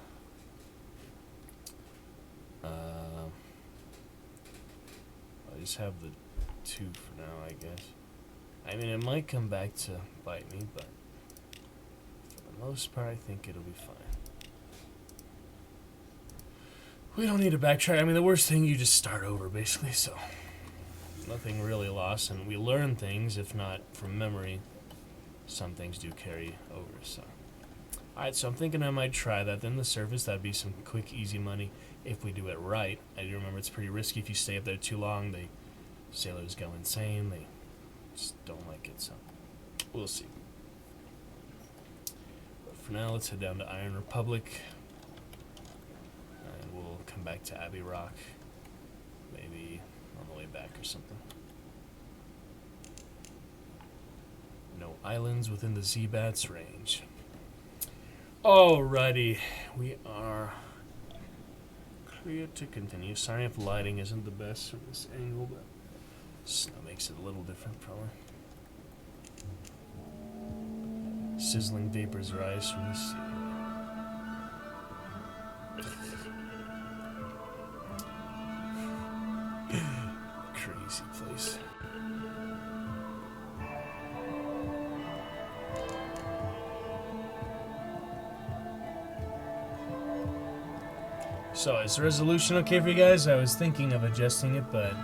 I'll just have the 2 for now, I guess. I mean, it might come back to bite me, but for the most part, I think it'll be fine. We don't need to backtrack. I mean, the worst thing, you just start over, basically, so nothing really lost, and we learn things, if not from memory. Some things do carry over, so. Alright, so I'm thinking I might try that. Then the surface, that'd be some quick, easy money if we do it right. I do remember it's pretty risky if you stay up there too long. Sailors go insane. They just don't like it, so we'll see. But for now, let's head down to Iron Republic, and we'll come back to Abbey Rock, maybe on the way back or something. No islands within the Z-Bats range. Alrighty, we are clear to continue. Sorry if lighting isn't the best from this angle, but snow makes it a little different, probably. Sizzling vapors rise from the sea. Crazy place. So, is the resolution okay for you guys? I was thinking of adjusting it, but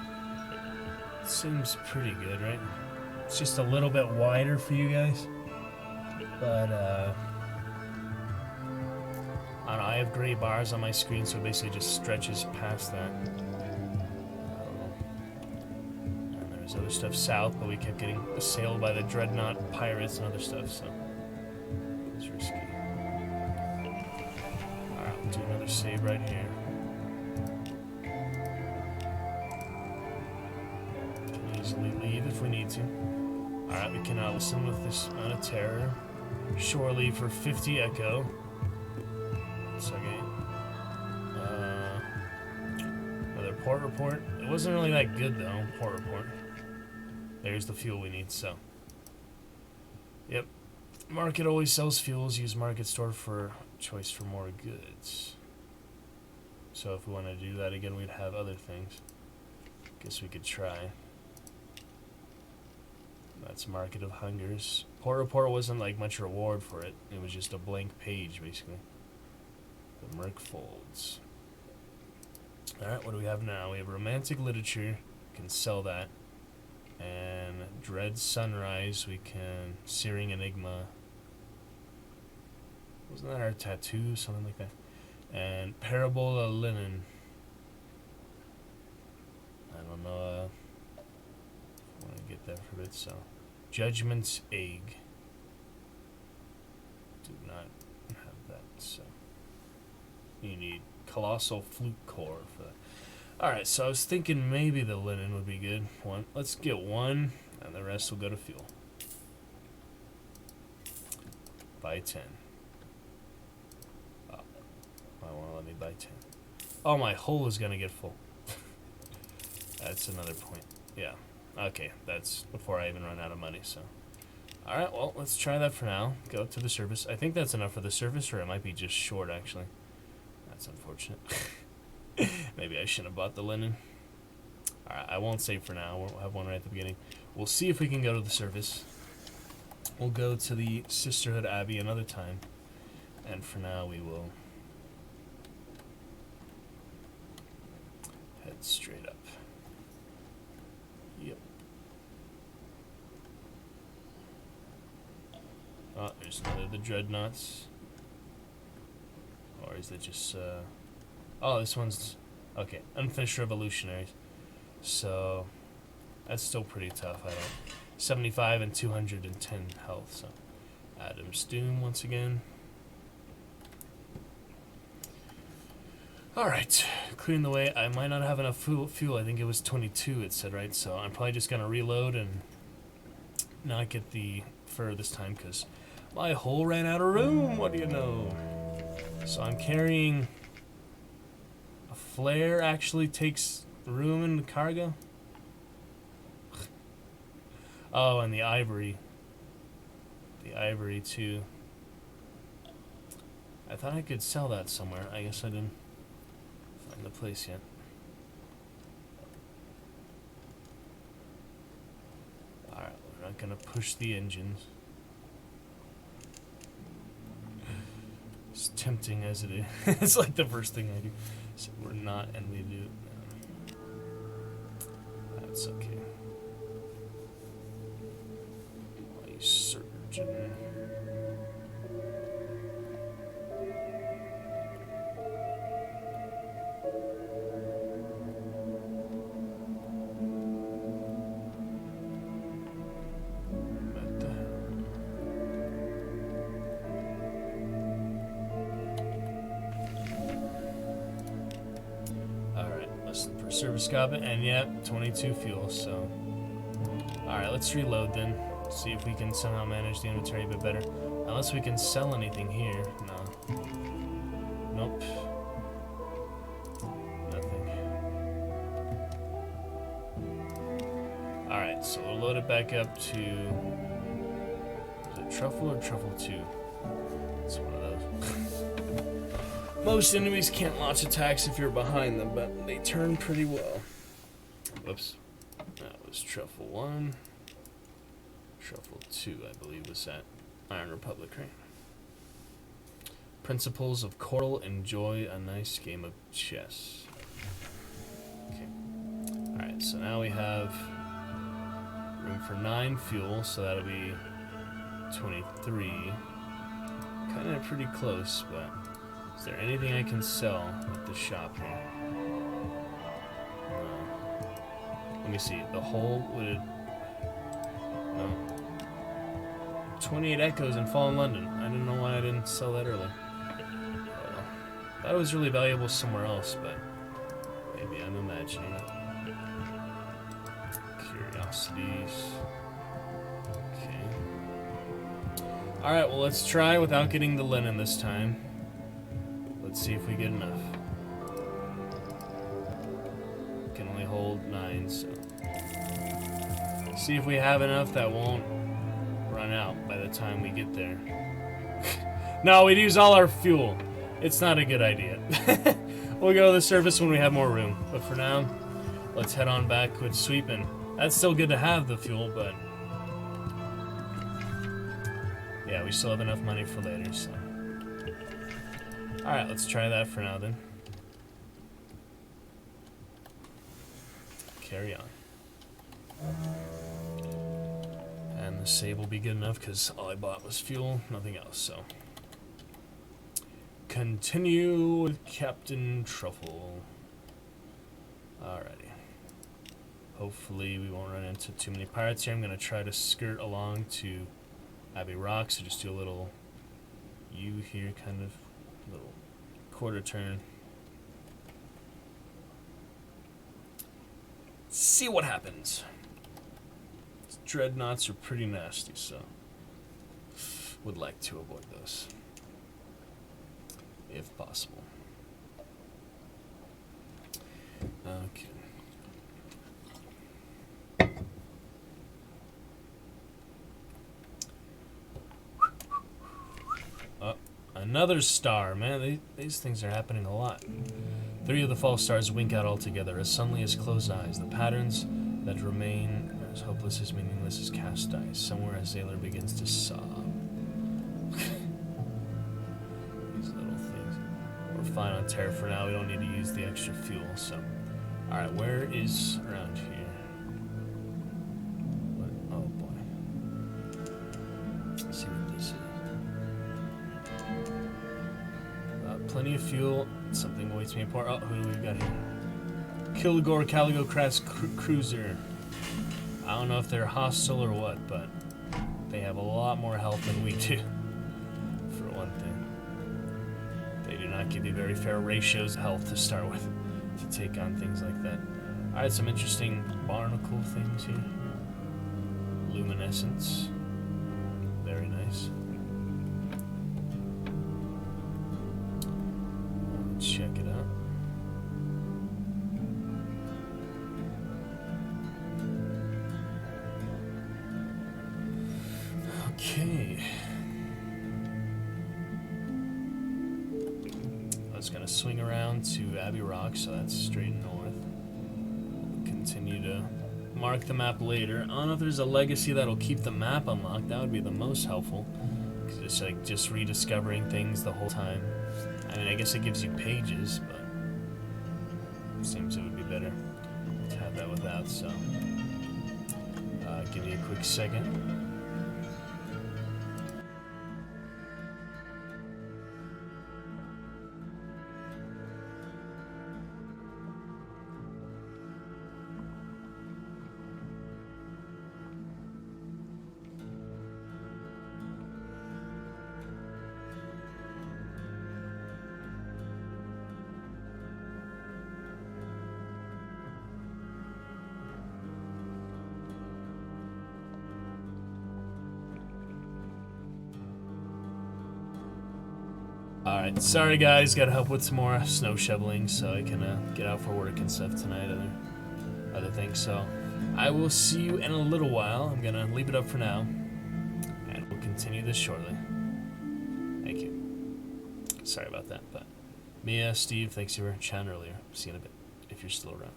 it seems pretty good, right? It's just a little bit wider for you guys. But, I don't know, I have gray bars on my screen, so it basically just stretches past that. And there's other stuff south, but we kept getting assailed by the dreadnought pirates and other stuff, so it's risky. Alright, we'll do another save right here. Can easily leave if we need to. Alright, we can listen with this amount of terror. Shore leave for 50 echo. It's okay. Another port report. It wasn't really that good though, port report. There's the fuel we need, so. Yep. Market always sells fuels. Use market store for choice for more goods. So if we want to do that again, we'd have other things. Guess we could try. That's Market of Hungers. Port report wasn't like much reward for it. It was just a blank page, basically. The Merc Folds. Alright, what do we have now? We have romantic literature. We can sell that. And Dread Sunrise, we can... Searing Enigma. Wasn't that our tattoo? Something like that. And Parabola Linen. I don't know. I want to get that for a bit, so... Judgment's Egg. Do not have that, so... You need Colossal Flute Core for that. Alright, so I was thinking maybe the linen would be good. Let's get one, and the rest will go to fuel. Buy 10. Oh, I want to let me buy 10. Oh, my hole is going to get full. That's another point. Yeah. Okay, that's before I even run out of money, so. Alright, well, let's try that for now. Go up to the surface. I think that's enough for the surface, or it might be just short, actually. That's unfortunate. Maybe I shouldn't have bought the linen. Alright, I won't save for now. We'll have one right at the beginning. We'll see if we can go to the surface. We'll go to the Sisterhood Abbey another time. And for now, we will head straight up. Yep. Oh, there's another of the dreadnoughts. Or is it just, oh, this one's, okay, Unfinished Revolutionaries. So, that's still pretty tough. 75 and 210 health, so. Adam's Doom once again. Alright, clearing the way. I might not have enough fuel. I think it was 22, it said, right? So, I'm probably just going to reload and not get the fur this time, because my hole ran out of room. What do you know? So I'm carrying a flare. Actually takes room in the cargo. Oh, and the ivory. The ivory too. I thought I could sell that somewhere. I guess I didn't find the place yet. Alright, we're not gonna push the engines. As tempting as it is. It's like the first thing I do. So we're not, and we do. That's okay. My surgeon. Service goblin, and yep, 22 fuel, so. Alright, let's reload then. See if we can somehow manage the inventory a bit better. Unless we can sell anything here. No. Nope. Nothing. Alright, so we'll load it back up to... Is it Truffle or Truffle 2? It's one of those. Most enemies can't launch attacks if you're behind them, but they turn pretty well. Whoops. That was Truffle 1. Truffle 2, I believe, was that Iron Republic, right? Principles of Coral. Enjoy a nice game of chess. Okay. Alright, so now we have room for 9 fuel, so that'll be 23. Kind of pretty close, but is there anything I can sell at the shop here? No. Let me see. The whole would it? No. 28 echoes in Fallen London. I don't know why I didn't sell that earlier. That was really valuable somewhere else, but maybe I'm imagining it. Curiosities. Okay. Alright, well, let's try without getting the linen this time. Let's see if we get enough. Can only hold 9, so. See if we have enough that won't run out by the time we get there. No, we'd use all our fuel. It's not a good idea. We'll go to the surface when we have more room. But for now, let's head on back with sweeping. That's still good to have the fuel, but yeah, we still have enough money for later, so. Alright, let's try that for now then. Carry on. And the save will be good enough because all I bought was fuel, nothing else, so. Continue with Captain Truffle. Alrighty. Hopefully we won't run into too many pirates here. I'm going to try to skirt along to Abbey Rock, so just do a little U here, kind of little quarter turn. See what happens. These dreadnoughts are pretty nasty, so would like to avoid those if possible. Okay. Another star, man. These things are happening a lot. 3 of the false stars wink out altogether as suddenly as closed eyes. The patterns that remain are as hopeless as meaningless as cast ice. Somewhere a sailor begins to sob. These little things. We're fine on terror for now. We don't need to use the extra fuel, so. Alright, where is around here? What? Oh boy. Let's see what this is. Plenty of fuel. Something awaits me in port. Oh, who do we got here? Kilgore Caligo class cruiser. I don't know if they're hostile or what, but they have a lot more health than we do. For one thing, they do not give you very fair ratios of health to start with to take on things like that. All right, some interesting barnacle things here. Luminescence. Very nice. Check it out. Okay. I was gonna swing around to Abbey Rock, so that's straight north. We'll continue to mark the map later. I don't know if there's a legacy that'll keep the map unlocked. That would be the most helpful. Cause it's like just rediscovering things the whole time. I mean, I guess it gives you pages, but it seems it would be better to have that without, so give me a quick second. Alright, sorry guys, gotta help with some more snow shoveling so I can get out for work and stuff tonight, other things. So I will see you in a little while. I'm gonna leave it up for now, and we'll continue this shortly. Thank you. Sorry about that, but Mia, Steve, thanks for chatting earlier. See you in a bit, if you're still around.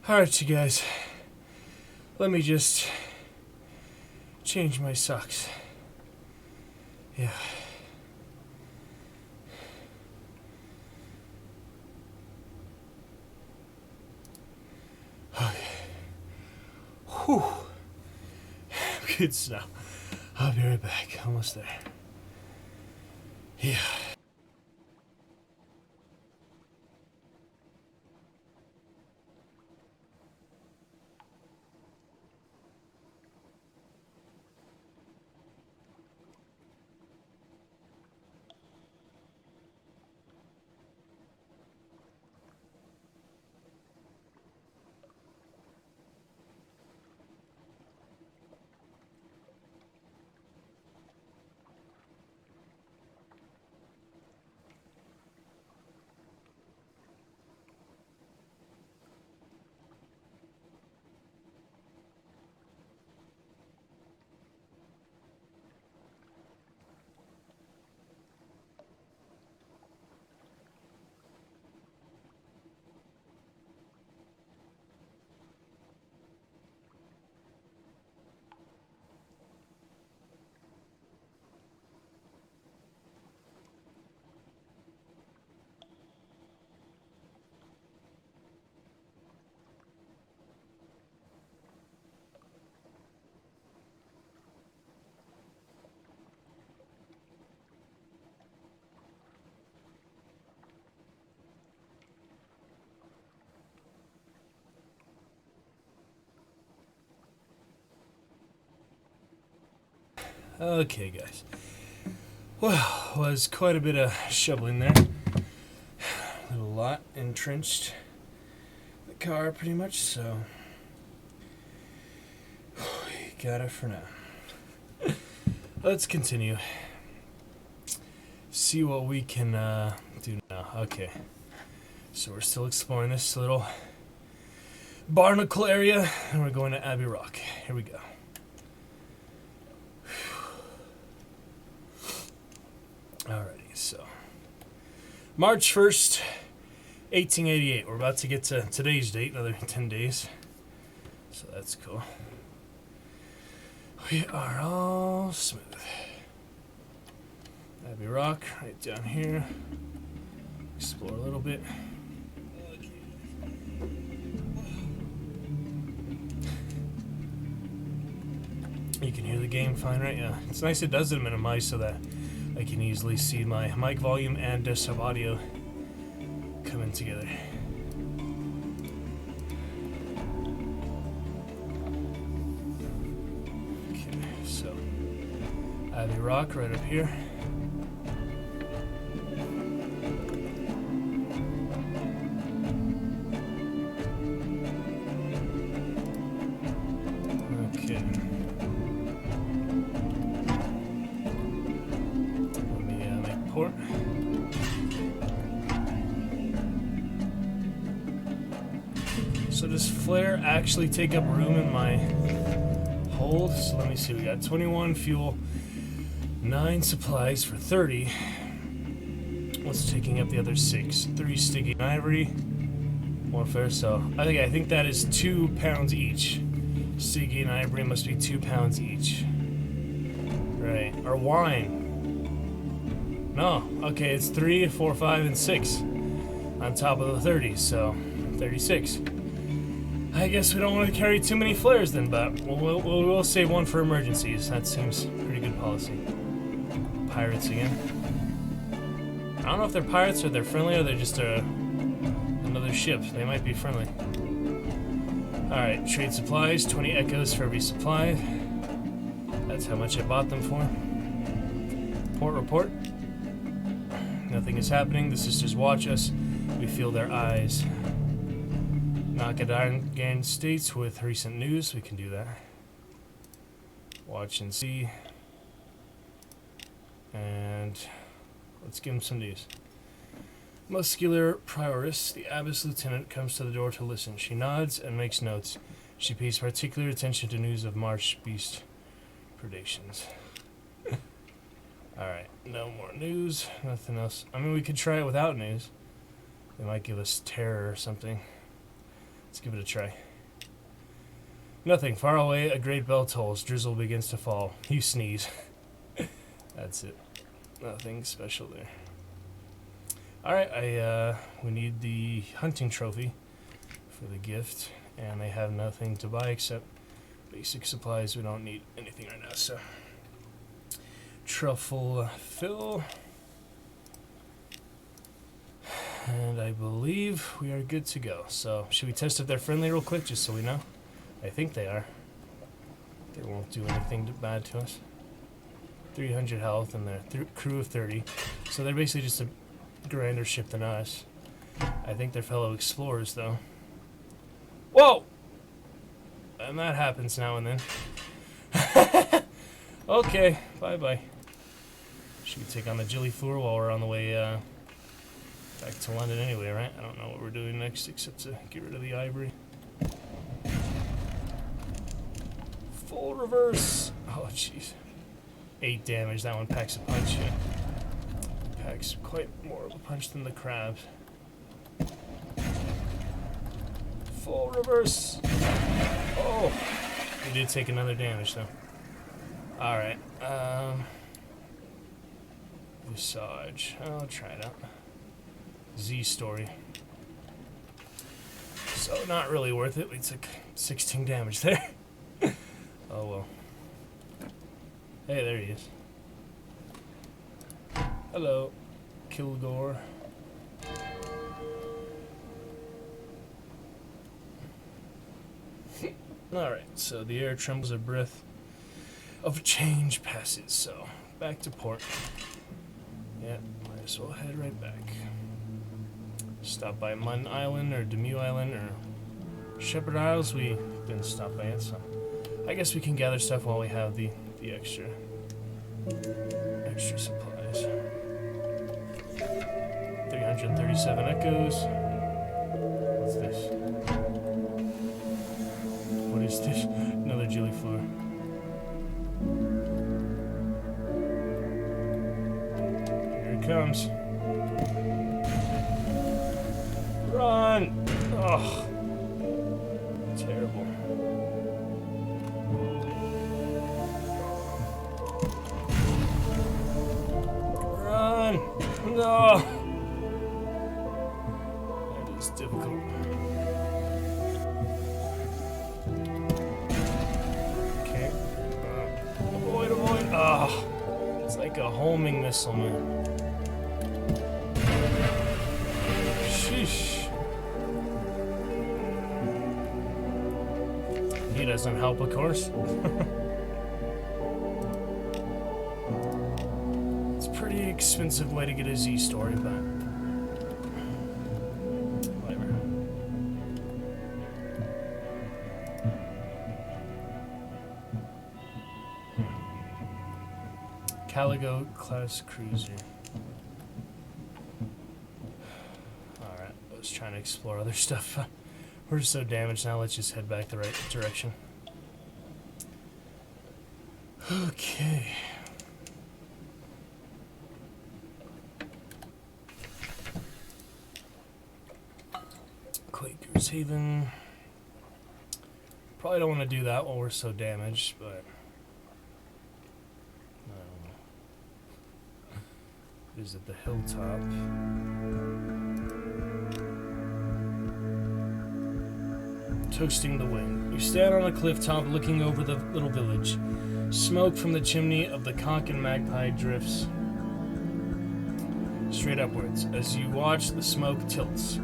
Alright, you guys. Let me just change my socks. Yeah. Okay. Whew. Good stuff. I'll be right back. Almost there. Yeah. Okay, guys. Well, was quite a bit of shoveling there. A little lot entrenched the car pretty much, so we got it for now. Let's continue. See what we can do now. Okay. So we're still exploring this little barnacle area, and we're going to Abbey Rock. Here we go. Alrighty, so March 1st, 1888. We're about to get to today's date, another 10 days. So that's cool. We are all smooth. Abbey Rock, right down here. Explore a little bit. You can hear the game fine, right? Yeah. It's nice it does it minimize so that I can easily see my mic volume and desktop audio coming together. Okay, so Abbey Rock right up here. Okay. Port. So does flare actually take up room in my hold? So let me see, we got 21 fuel, 9 supplies for 30. What's taking up the other 6? 3 sticky ivory, 1 flare, so I think that is 2 pounds each. Sticky and ivory must be 2 pounds each. Right, or wine. No, okay, it's 3, 4, 5, and 6 on top of the 30, so 36. I guess we don't want to carry too many flares then, but we'll save 1 for emergencies. That seems pretty good policy. Pirates again. I don't know if they're pirates or they're friendly or they're just another ship. They might be friendly. Alright, trade supplies, 20 echoes for every supply. That's how much I bought them for. Port report. Nothing is happening. The sisters watch us. We feel their eyes. Knock at Iron States with recent news. We can do that. Watch and see. And let's give him some news. Muscular prioress, the abbess lieutenant, comes to the door to listen. She nods and makes notes. She pays particular attention to news of marsh beast predations. Alright, no more news, nothing else. I mean, we could try it without news. They might give us terror or something. Let's give it a try. Nothing. Far away, a great bell tolls. Drizzle begins to fall. You sneeze. That's it. Nothing special there. Alright, we need the hunting trophy for the gift, and they have nothing to buy except basic supplies. We don't need anything right now, so. Truffle fill. And I believe we are good to go. So, should we test if they're friendly real quick, just so we know? I think they are. They won't do anything bad to us. 300 health and their crew of 30. So they're basically just a grander ship than us. I think they're fellow explorers, though. Whoa! And that happens now and then. Okay, bye-bye. Should we take on the Jilly Floor while we're on the way back to London anyway, right? I don't know what we're doing next except to get rid of the ivory. Full reverse! Oh, jeez. 8 damage. That one packs a punch. Yeah. Packs quite more of a punch than the crabs. Full reverse! Oh! We did take another damage, though. Alright. Visage. I'll try it out. Z story. So, not really worth it. We took 16 damage there. Oh well. Hey, there he is. Hello, Kilgore. Alright, so the air trembles a breath of change passes, so back to port. Yeah, might as well head right back. Stop by Mun Island or Demew Island or Shepherd Isles. We didn't stop by it, so I guess we can gather stuff while we have the extra supplies. 337 echoes. What's this? What is this? Another Jilly Floor. Here it comes. Run! Oh, terrible. Run! No! That is difficult. Okay. Avoid, avoid. Oh, it's like a homing missile, man. Sheesh. He doesn't help, of course. It's a pretty expensive way to get a Z story, but whatever. Caligo class cruiser. Alright, I was trying to explore other stuff. We're so damaged now, let's just head back the right direction. Okay. Quaker's Haven. Probably don't want to do that while we're so damaged, but I don't know. Visit the hilltop. Toasting the wind. You stand on a cliff top looking over the little village. Smoke from the chimney of the conch and magpie drifts straight upwards. As you watch, the smoke tilts.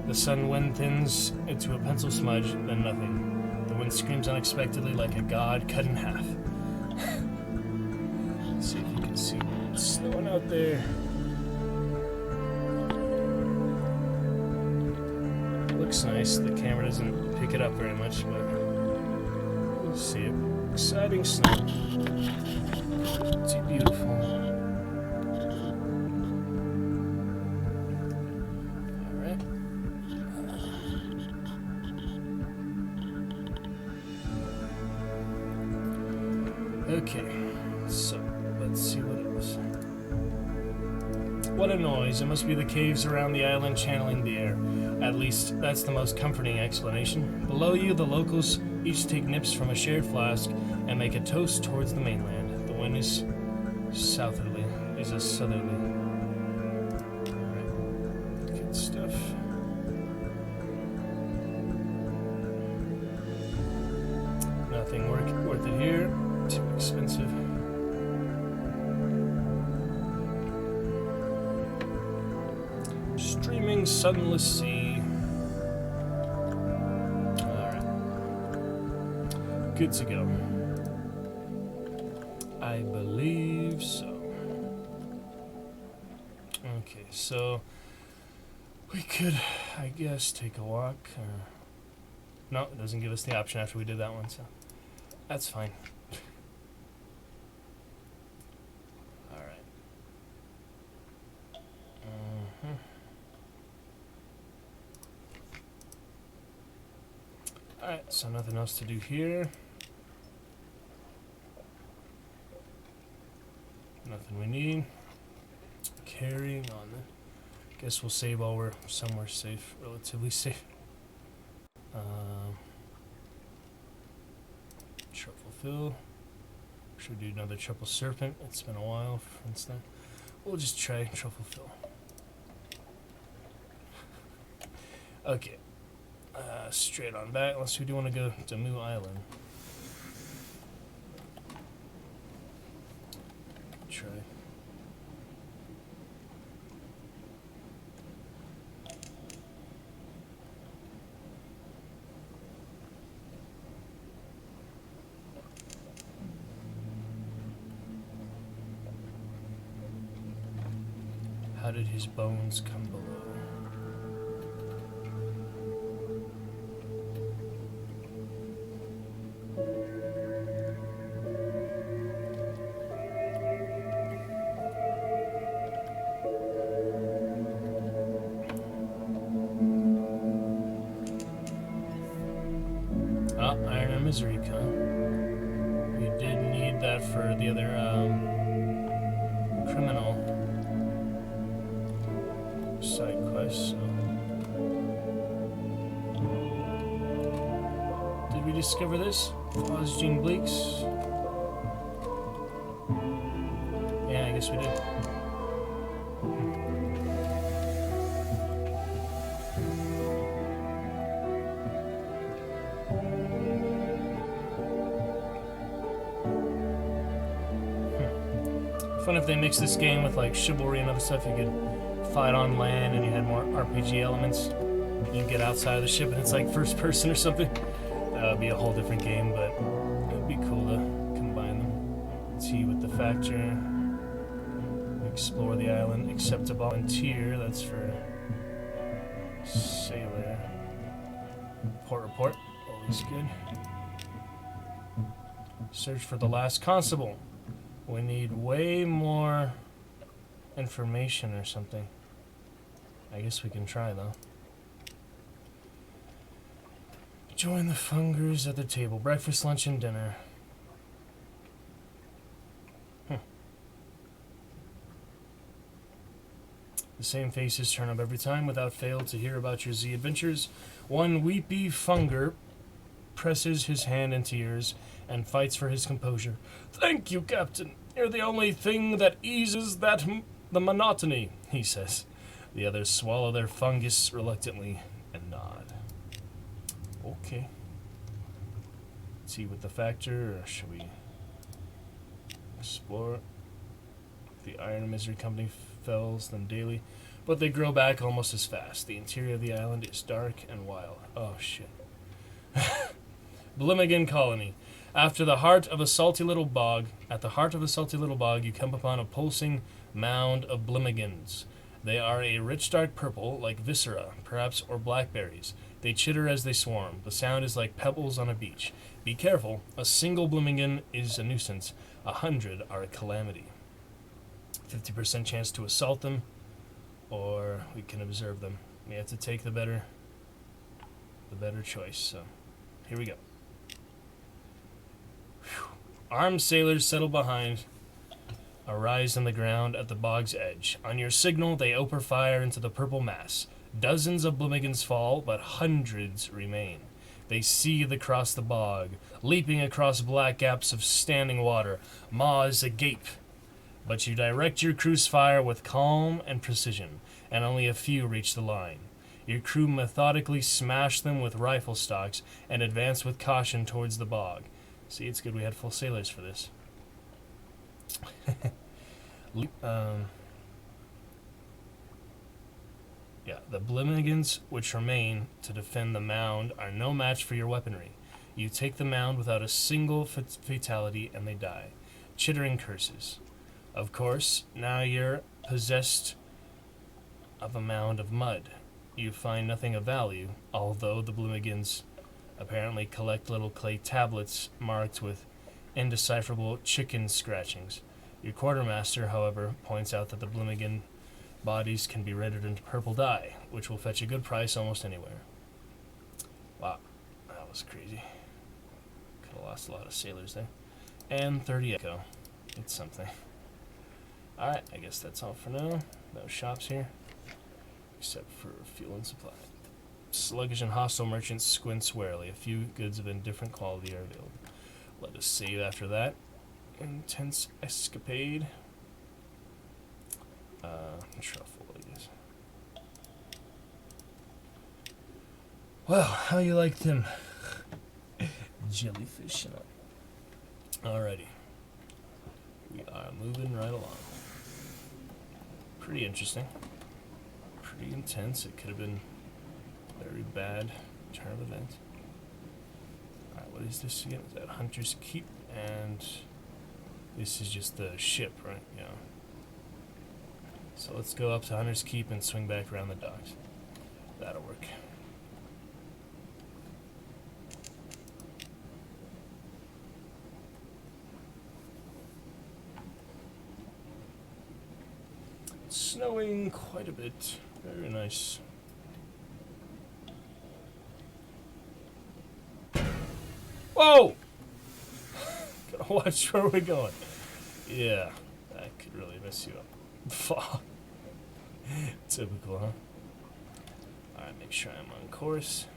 The sun wind thins into a pencil smudge, then nothing. The wind screams unexpectedly like a god cut in half. Let's see if you can see what's snowing out there. Looks nice. The camera doesn't pick it up very much, but we'll see it. Exciting snow. It's beautiful. Alright. Okay, so let's see what else. What a noise. It must be the caves around the island channeling the air. At least, that's the most comforting explanation. Below you, the locals each take nips from a shared flask and make a toast towards the mainland. The wind is southerly. Is a southerly. Alright. Good stuff. Nothing worth it here. Too expensive. Streaming sunless sea. Alright. Good to go. I believe so. Okay, so we could, I guess, take a walk. No, it doesn't give us the option after we did that one, so that's fine. Alright. Alright, so nothing else to do here. Nothing we need. Carrying on. Guess we'll save while we're somewhere safe, relatively safe. Truffle fill. Should we do another triple serpent? It's been a while since then. We'll just try truffle fill. Okay. Straight on back, unless we do want to go to Moo Island. Try. How did his bones come below? Iron and Misery come. We did need that for the other criminal side quest, so. Did we discover this? Phosgene Bleaks? Yeah, I guess we did. Fun if they mix this game with like chivalry and other stuff. You could fight on land and you had more RPG elements. You get outside of the ship and it's like first person or something. That would be a whole different game, but it'd be cool to combine them. Let's see with the factor. Explore the island. Accept a volunteer. That's for sailor. Report. Always good. Search for the last constable. We need way more information or something. I guess we can try, though. Join the Fungers at the table. Breakfast, lunch, and dinner. The same faces turn up every time without fail to hear about your Z adventures. One weepy Funger presses his hand into yours and fights for his composure. Thank you, Captain. You're the only thing that eases the monotony, he says. The others swallow their fungus reluctantly and nod. Okay. Let's see with the factor, or should we explore? The Iron and Misery Company fells them daily, but they grow back almost as fast. The interior of the island is dark and wild. Oh, shit. Blimmigan Colony. At the heart of a salty little bog, you come upon a pulsing mound of Blimmigans. They are a rich dark purple, like viscera, perhaps, or blackberries. They chitter as they swarm. The sound is like pebbles on a beach. Be careful. A single Blimmigan is a nuisance. 100 are a calamity. 50% chance to assault them, or we can observe them. We have to take the better choice. So, here we go. Whew. Armed sailors settle behind arise on the ground at the bog's edge. On your signal, they open fire into the purple mass. Dozens of Bloomigans fall, but hundreds remain. They seethe across the bog, leaping across black gaps of standing water, maws agape. But you direct your crew's fire with calm and precision, and only a few reach the line. Your crew methodically smash them with rifle stocks and advance with caution towards the bog. See, it's good we had full sailors for this. The Bloomigans which remain to defend the mound are no match for your weaponry. You take the mound without a single fatality and they die. Chittering curses. Of course, now you're possessed of a mound of mud. You find nothing of value, although the Bloomigans apparently collect little clay tablets marked with indecipherable chicken scratchings. Your quartermaster, however, points out that the Bloomigan bodies can be rendered into purple dye, which will fetch a good price almost anywhere. Wow, that was crazy. Could have lost a lot of sailors there. And 30 echo. It's something. Alright, I guess that's all for now. No shops here, except for fuel and supply. Sluggish and hostile merchants squints warily. A few goods of indifferent quality are available. Let us save after that intense escapade. Truffle, I guess. Well, how you like them jellyfish? Alrighty. We are moving right along. Pretty interesting. Pretty intense. It could have been a very bad turn of events. Alright, what is this again? Is that Hunter's Keep? And this is just the ship, right? Yeah. So let's go up to Hunter's Keep and swing back around the docks. That'll work. It's snowing quite a bit. Very nice. Whoa! Gotta watch where we're going. Yeah, that could really mess you up. Fuck. Typical, huh? Alright, make sure I'm on course.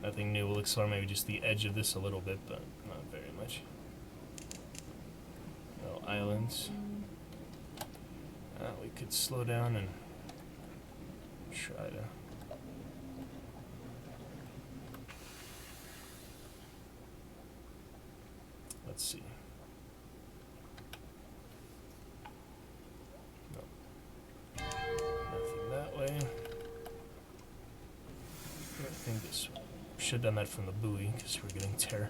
Nothing new. We'll explore maybe just the edge of this a little bit, but not very much. No islands. We could slow down and try to... Let's see. Nothing that way. Nothing this way. Should have done that from the buoy because we're getting terror.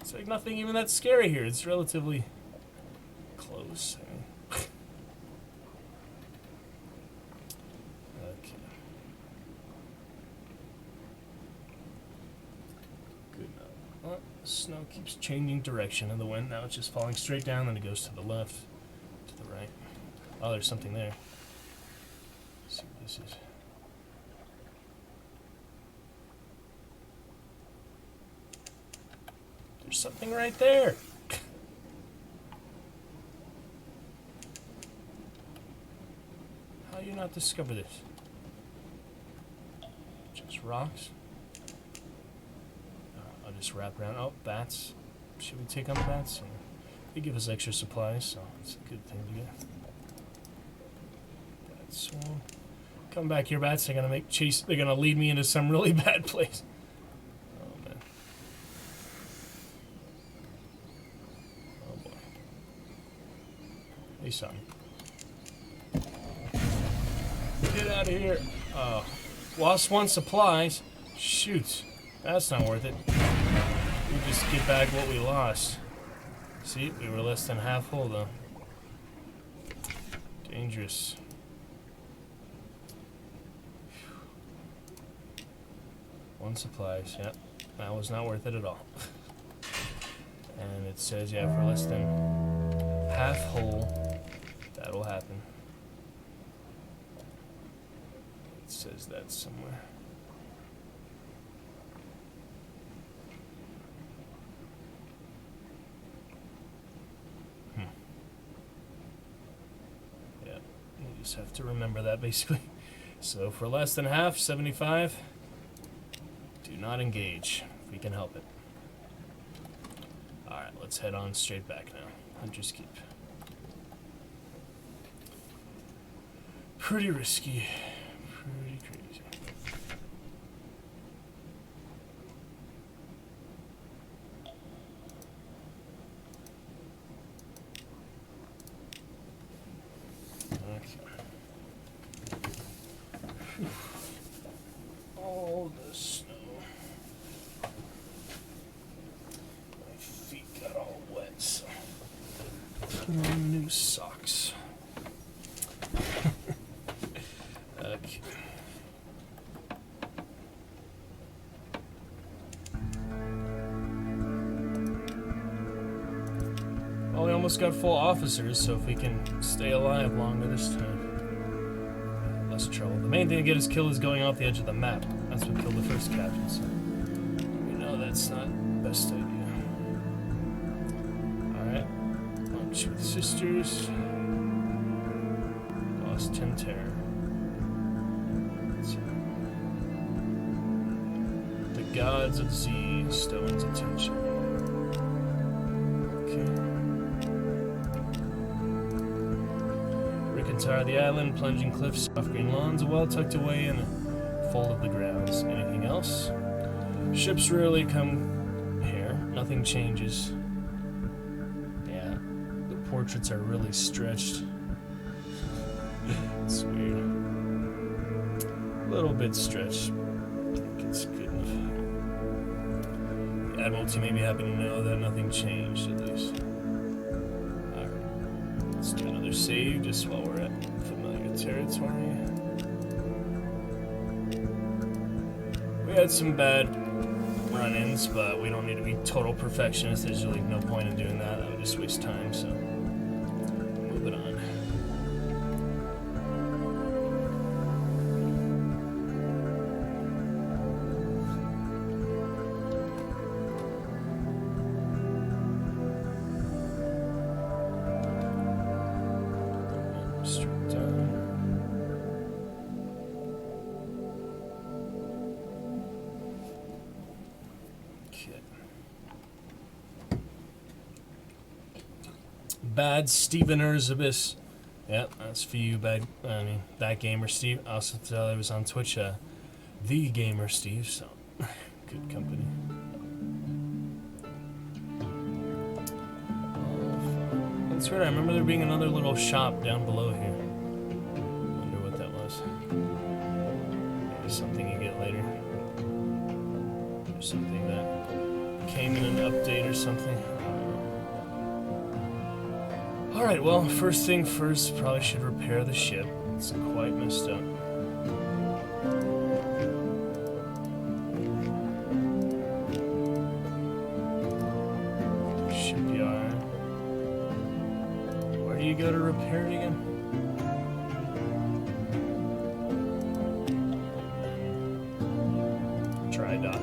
It's like nothing even that scary here. It's relatively close. I mean. Okay. Good enough. Well, the snow keeps changing direction in the wind. Now it's just falling straight down, then it goes to the left, to the right. Oh, there's something there. Let's see what this is. There's something right there. How do you not discover this? Just rocks? I'll just wrap around. Oh, bats. Should we take on the bats? They give us extra supplies, so it's a good thing to get. Bat swarm. Come back here, bats. They're gonna lead me into some really bad place. Oh man. Oh boy. Hey, son. Get out of here. Oh. Lost one supplies. Shoot. That's not worth it. We just get back what we lost. See, we were less than half full though. Dangerous. One supplies, yep. That was not worth it at all. And it says, yeah, for less than half whole, that'll happen. It says that somewhere. just have to remember that, basically. So for less than half, 75, do not engage if we can help it. Alright, let's head on straight back now. Hunter's Keep. Pretty risky. Pretty crazy. All the snow. My feet got all wet, so put on new socks. Okay. Well, we almost got full officers, so if we can stay alive longer this time, less trouble. The main thing to get us killed is going off the edge of the map. That's what killed the first captain, so we know that's not the best idea. Alright. Lunch with sisters. Lost 10 terror. The gods of Z, Stone's attention. Entire the island, plunging cliffs, soft green lawns, well tucked away in a fold of the grounds. Anything else? Ships rarely come here. Nothing changes. Yeah, the portraits are really stretched. It's weird. A little bit stretched. I think it's good enough. The Admiralty may be happy to know that nothing changed, at least. Let's do another save just while we're at familiar territory. We had some bad run-ins, but we don't need to be total perfectionists. There's really no point in doing that. That would just waste time, so moving on. Bad Steveners Abyss. Yep, that's for you, that gamer Steve. I also thought I was on Twitch, the gamer Steve, so good company. That's weird, I remember there being another little shop down below here. Wonder what that was. Maybe something you get later. Or something that came in an update or something. Alright, well, first thing first, probably should repair the ship. It's quite messed up. Shipyard. Where do you go to repair it again? Dry dock.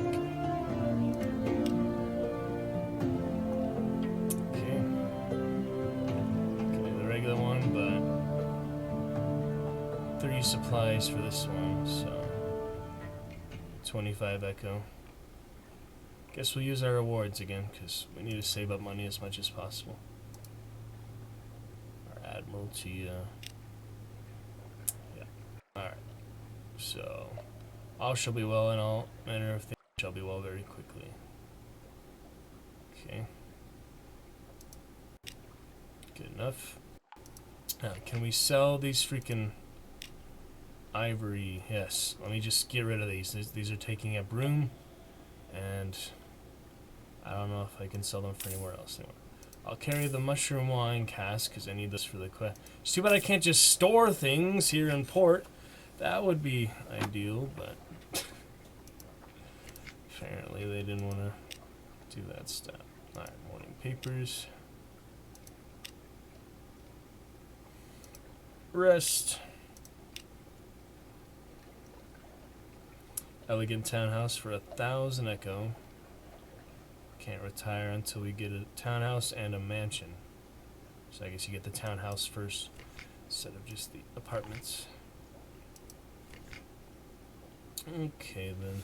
Supplies for this one, so 25 echo. Guess we'll use our rewards again because we need to save up money as much as possible. Our Admiralty, yeah. Alright, so all shall be well and all manner of things shall be well very quickly. Okay, good enough. Now, can we sell these freaking ivory? Yes, let me just get rid of these. These are taking up room, and I don't know if I can sell them for anywhere else anymore. I'll carry the mushroom wine cask because I need this for the quest. It's too bad I can't just store things here in port. That would be ideal, but apparently they didn't want to do that stuff. Alright, morning papers. Rest. Elegant townhouse for 1,000 echo. Can't retire until we get a townhouse and a mansion. So I guess you get the townhouse first. instead of just the apartments. Okay, then.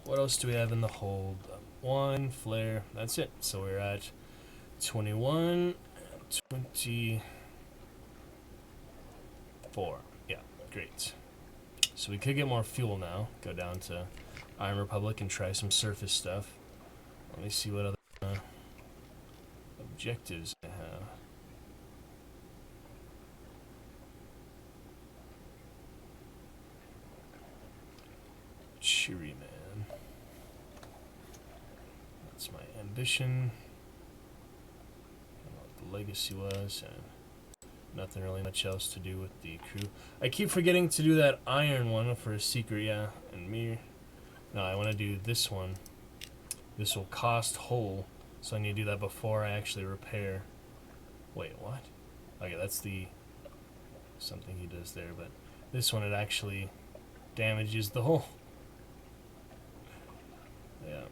What else do we have in the hold? One flare. That's it. So we're at 21, 24. Yeah, great. So we could get more fuel now. Go down to Iron Republic and try some surface stuff. Let me see what other objectives I have. Cheery man. That's my ambition. And what the legacy was, and nothing really much else to do with the crew. I keep forgetting to do that iron one for a secret, yeah. And me. No, I want to do this one. This will cost whole, so I need to do that before I actually repair. Wait, what? Okay, that's the something he does there, but this one, it actually damages the hull. Yeah,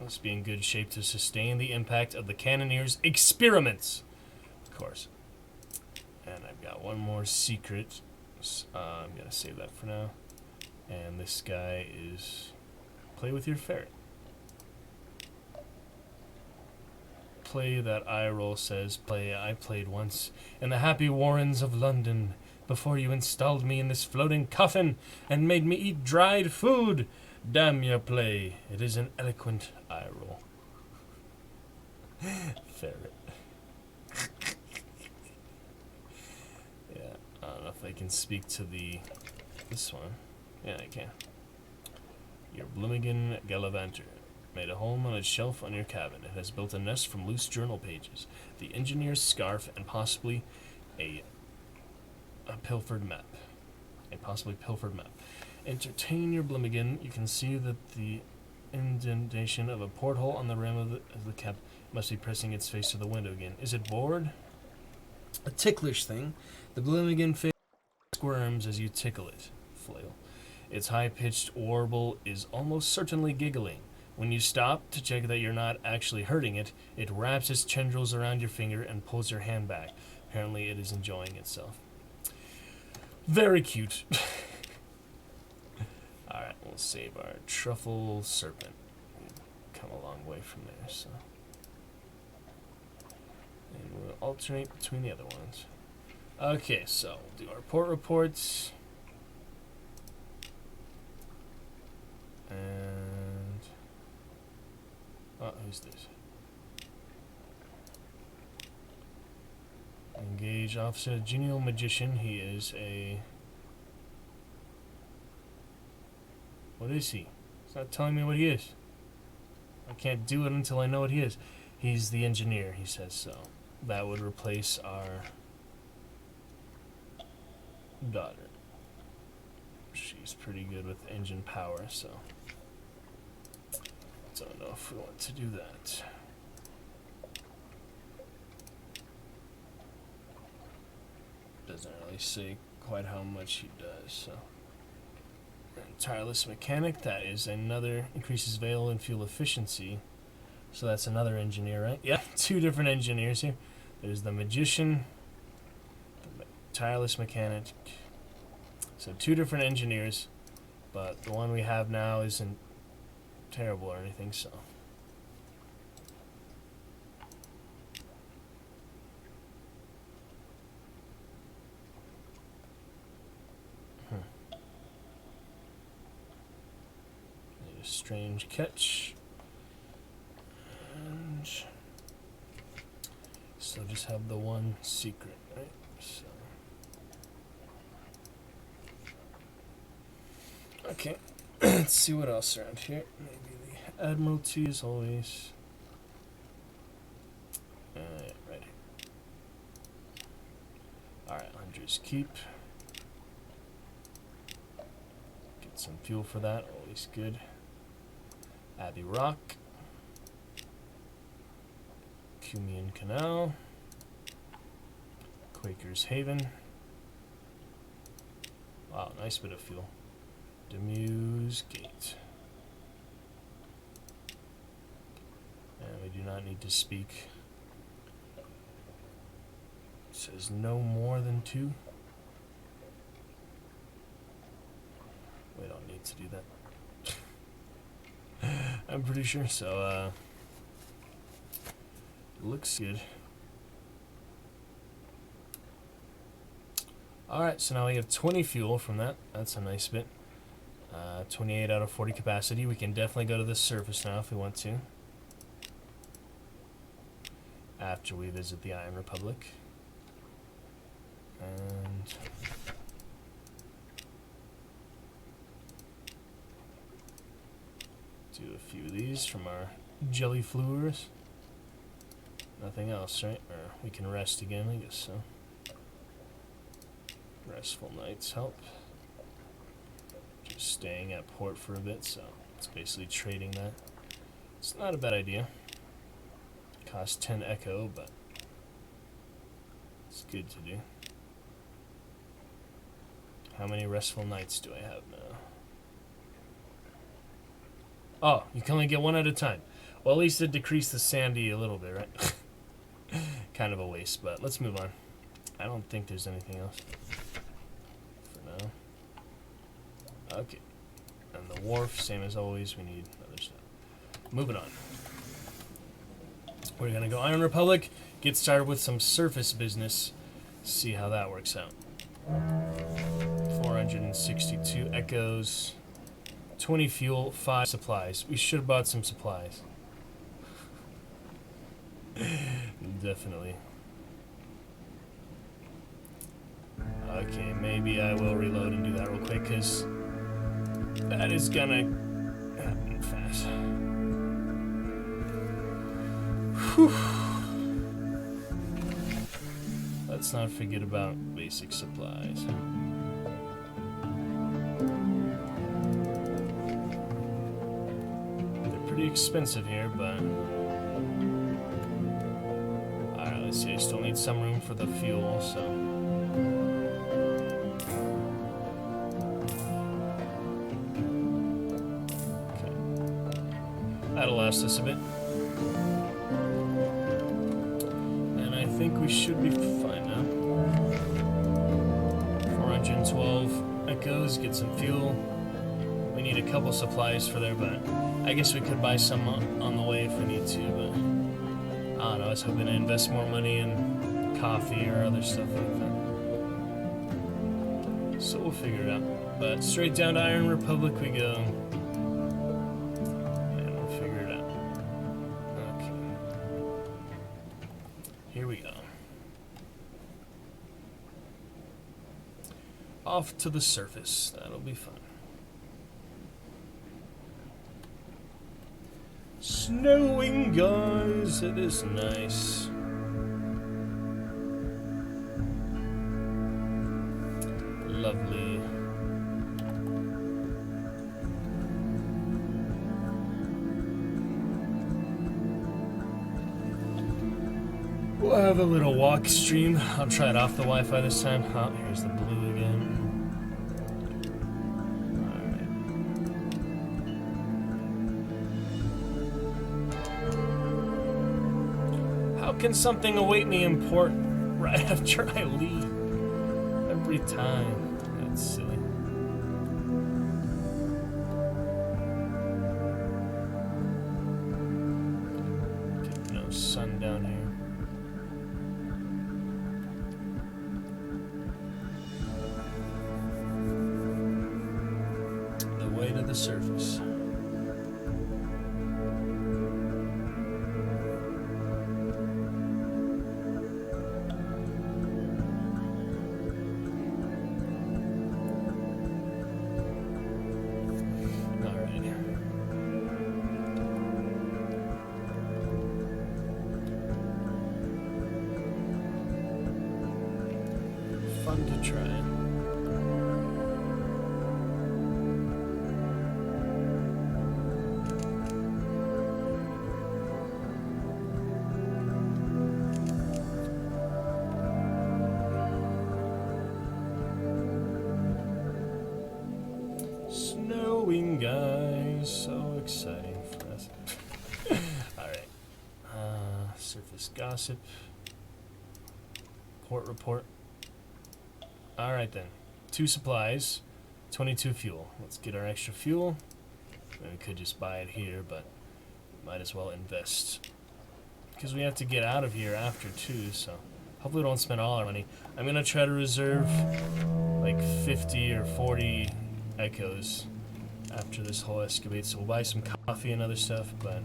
must be in good shape to sustain the impact of the cannoneer's experiments. Of course. And I've got one more secret. I'm gonna save that for now. And this guy is play with your ferret. Play that eye roll says, play I played once in the happy warrens of London before you installed me in this floating coffin and made me eat dried food. Damn your play. It is an eloquent eye roll. Ferret. Yeah, I don't know if I can speak to this one. Yeah, I can. Your Bloomingen Gallivanter made a home on its shelf on your cabin. It has built a nest from loose journal pages, the engineer's scarf, and possibly a pilfered map. A possibly pilfered map. Entertain your Bloomingen. You can see that the indentation of a porthole on the rim of the cap must be pressing its face to the window again. Is it bored? A ticklish thing. The Bloomingen face squirms as you tickle it. Flail. Its high-pitched warble is almost certainly giggling. When you stop to check that you're not actually hurting it, it wraps its tendrils around your finger and pulls your hand back. Apparently it is enjoying itself. Very cute. Alright, we'll save our truffle serpent. We've come a long way from there, so. And we'll alternate between the other ones. Okay, so we'll do our port reports. And oh, who's this? Engage officer, genial magician. He is a. What is he? He's not telling me what he is. I can't do it until I know what he is. He's the engineer, he says so. That would replace our daughter. She's pretty good with engine power, so don't know if we want to do that. Doesn't really say quite how much he does, so. And tireless mechanic, that is another, increases veil and fuel efficiency. So that's another engineer, right? Yeah, two different engineers here. There's the magician, the tireless mechanic. So two different engineers, but the one we have now isn't terrible or anything, so. Need a strange catch. And so just have the one secret, right? So. Okay, let's see what else around here. Maybe the Admiralty as always. Yeah, right here. Alright, Hunter's Keep. Get some fuel for that, always good. Abbey Rock. Cumian Canal. Quaker's Haven. Wow, nice bit of fuel. Demuse Gate. And we do not need to speak says no more than 2. We don't need to do that. I'm pretty sure. So, looks good. Alright, so now we have 20 fuel from that. That's a nice bit. 28 out of 40 capacity. We can definitely go to the surface now if we want to. After we visit the Iron Republic. And do a few of these from our jelly floors. Nothing else, right? Or we can rest again, I guess so. Restful nights help. Just staying at port for a bit, so it's basically trading that. It's not a bad idea. Costs 10 echo, but it's good to do. How many restful nights do I have now? Oh, you can only get 1 at a time. Well, at least it decreased the sandy a little bit, right? Kind of a waste, but let's move on. I don't think there's anything else for now. Okay. And the wharf, same as always, we need other stuff. Moving on. We're gonna go Iron Republic, get started with some surface business, see how that works out. 462 echoes, 20 fuel, 5 supplies. We should have bought some supplies. Definitely. Okay, maybe I will reload and do that real quick, because that is gonna happen fast. Whew. Let's not forget about basic supplies. They're pretty expensive here, but alright, let's see. I still need some room for the fuel, so that'll last us a bit. And I think we should be fine now. 412 echoes, get some fuel. We need a couple supplies for there, but I guess we could buy some on the way if we need to, but I don't know, I was hoping to invest more money in coffee or other stuff like that. So we'll figure it out. But straight down to Iron Republic we go. Here we go. Off to the surface. That'll be fun. Snowing, guys. It is nice. Lovely. We'll have a little walk stream. I'll try it off the Wi-Fi this time. Oh, here's the blue again. Alright. How can something await me in port right after I leave? Every time. That's silly. Get no sun down here. Way to the surface. Alright. Fun to try. Snowing, guys. So exciting for us. Alright. Surface gossip. Report. Alright then. 2 supplies, 22 fuel. Let's get our extra fuel. We could just buy it here, but might as well invest. Because we have to get out of here after too, so hopefully we don't spend all our money. I'm going to try to reserve like 50 or 40 echoes after this whole escapade, so we'll buy some coffee and other stuff, but...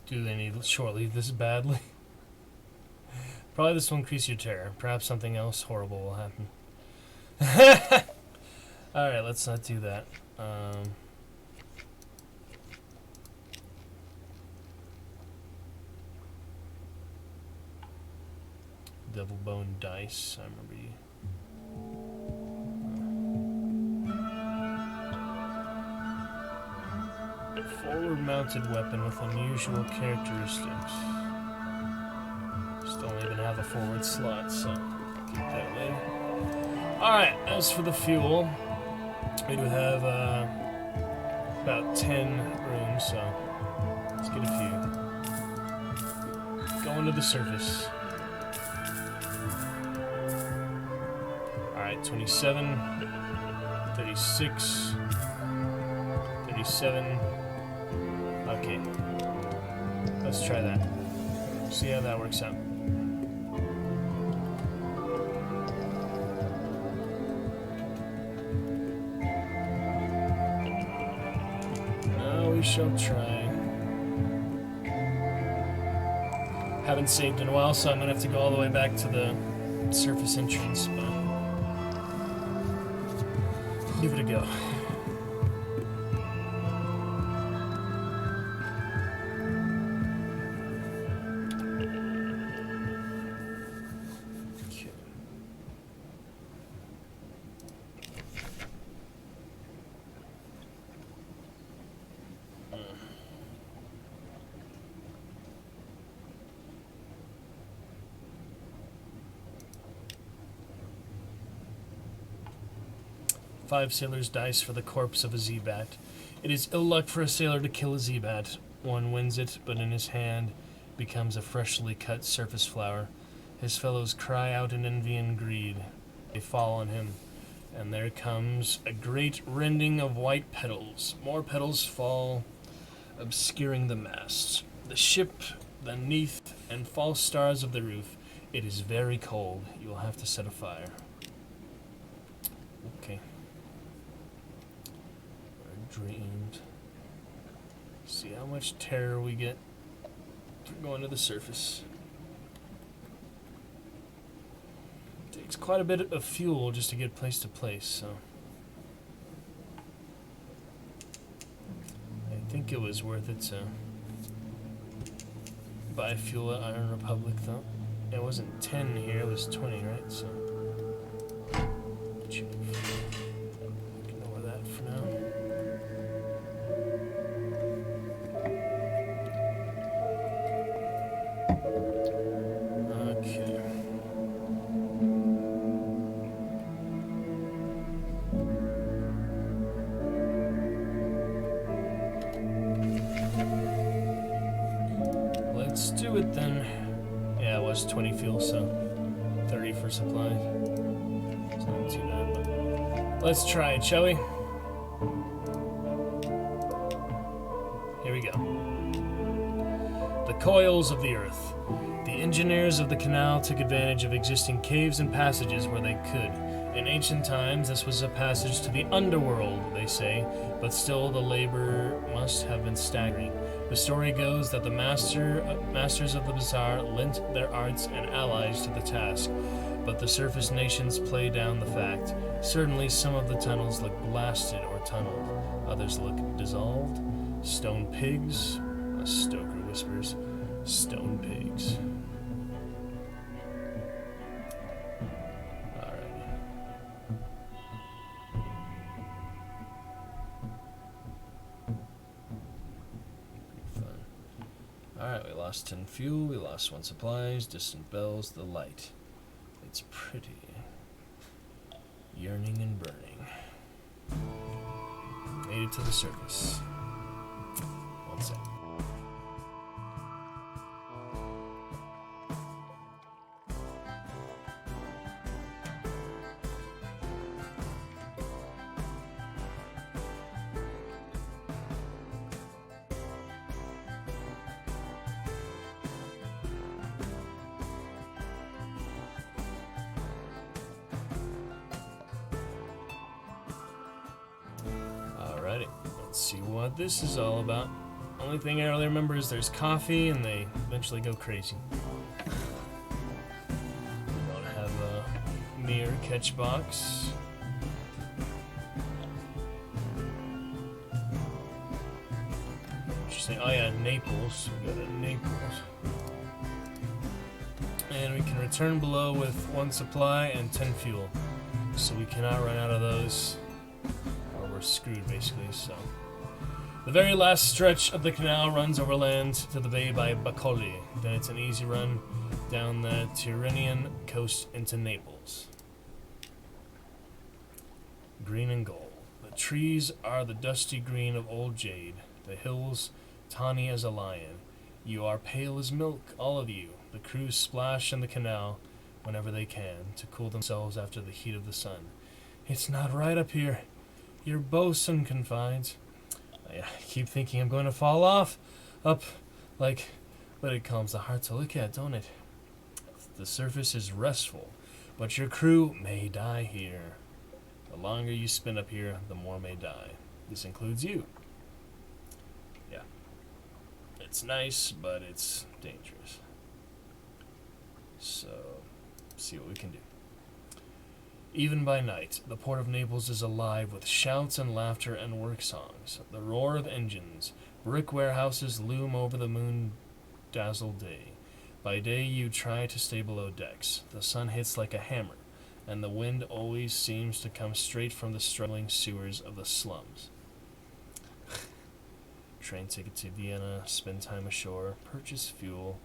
Do they need short leave this badly? Probably this will increase your terror. Perhaps something else horrible will happen. Alright, let's not do that. Double bone dice. I remember you. Forward-mounted weapon with unusual characteristics. Just don't even have a forward slot, so keep that later. Alright, as for the fuel, we do have about 10 rooms, so let's get a few. Going to the surface. Alright, 27, 36, 37. Okay, let's try that. See how that works out. No, we shall try. Haven't saved in a while, so I'm gonna have to go all the way back to the surface entrance, but give it a go. Five sailors' dice for the corpse of a Z-Bat. It is ill luck for a sailor to kill a Z-Bat. One wins it, but in his hand becomes a freshly cut surface flower. His fellows cry out in envy and greed. They fall on him, and there comes a great rending of white petals. More petals fall, obscuring the mast, the ship, the neath, and false stars of the roof. It is very cold. You will have to set a fire. Okay. Dreamed. See how much terror we get for going to the surface. Takes quite a bit of fuel just to get place to place, so I think it was worth it to buy fuel at Iron Republic, though. It wasn't 10 here, it was 20, right? So ignore that for now. Okay. Let's do it then. Yeah, it was 20 fuel, so 30 for supply. It's not too bad, but let's try it, shall we? Here we go. The coils of the earth. The engineers of the canal took advantage of existing caves and passages where they could. In ancient times, this was a passage to the underworld, they say, but still the labor must have been staggering. The story goes that the masters of the bazaar lent their arts and allies to the task, but the surface nations play down the fact. Certainly some of the tunnels look blasted or tunneled, others look dissolved. Stone pigs, a stoker whispers, stone pigs. Alright, we lost 10 fuel, we lost 1 supplies, distant bells, the light. It's pretty. Yearning and burning. Made it to the surface. One sec. Alrighty, let's see what this is all about. Only thing I really remember is there's coffee and they eventually go crazy. We don't have a mirror catch box. Interesting. Oh yeah, Naples. We got a Naples. And we can return below with 1 supply and 10 fuel. So we cannot run out of those. We're screwed basically, so. The very last stretch of the canal runs overland to the bay by Bacoli. Then it's an easy run down the Tyrrhenian coast into Naples. Green and gold. The trees are the dusty green of old jade. The hills tawny as a lion. You are pale as milk, all of you. The crew splash in the canal whenever they can to cool themselves after the heat of the sun. It's not right up here. Your bosun confides. I keep thinking I'm going to fall off. Up, like, but it calms the heart to look at, don't it? The surface is restful, but your crew may die here. The longer you spend up here, the more may die. This includes you. Yeah. It's nice, but it's dangerous. So, see what we can do. Even by night, the port of Naples is alive with shouts and laughter and work songs. The roar of engines. Brick warehouses loom over the moon-dazzled day. By day, you try to stay below decks. The sun hits like a hammer, and the wind always seems to come straight from the struggling sewers of the slums. Train ticket to Vienna, spend time ashore, purchase fuel.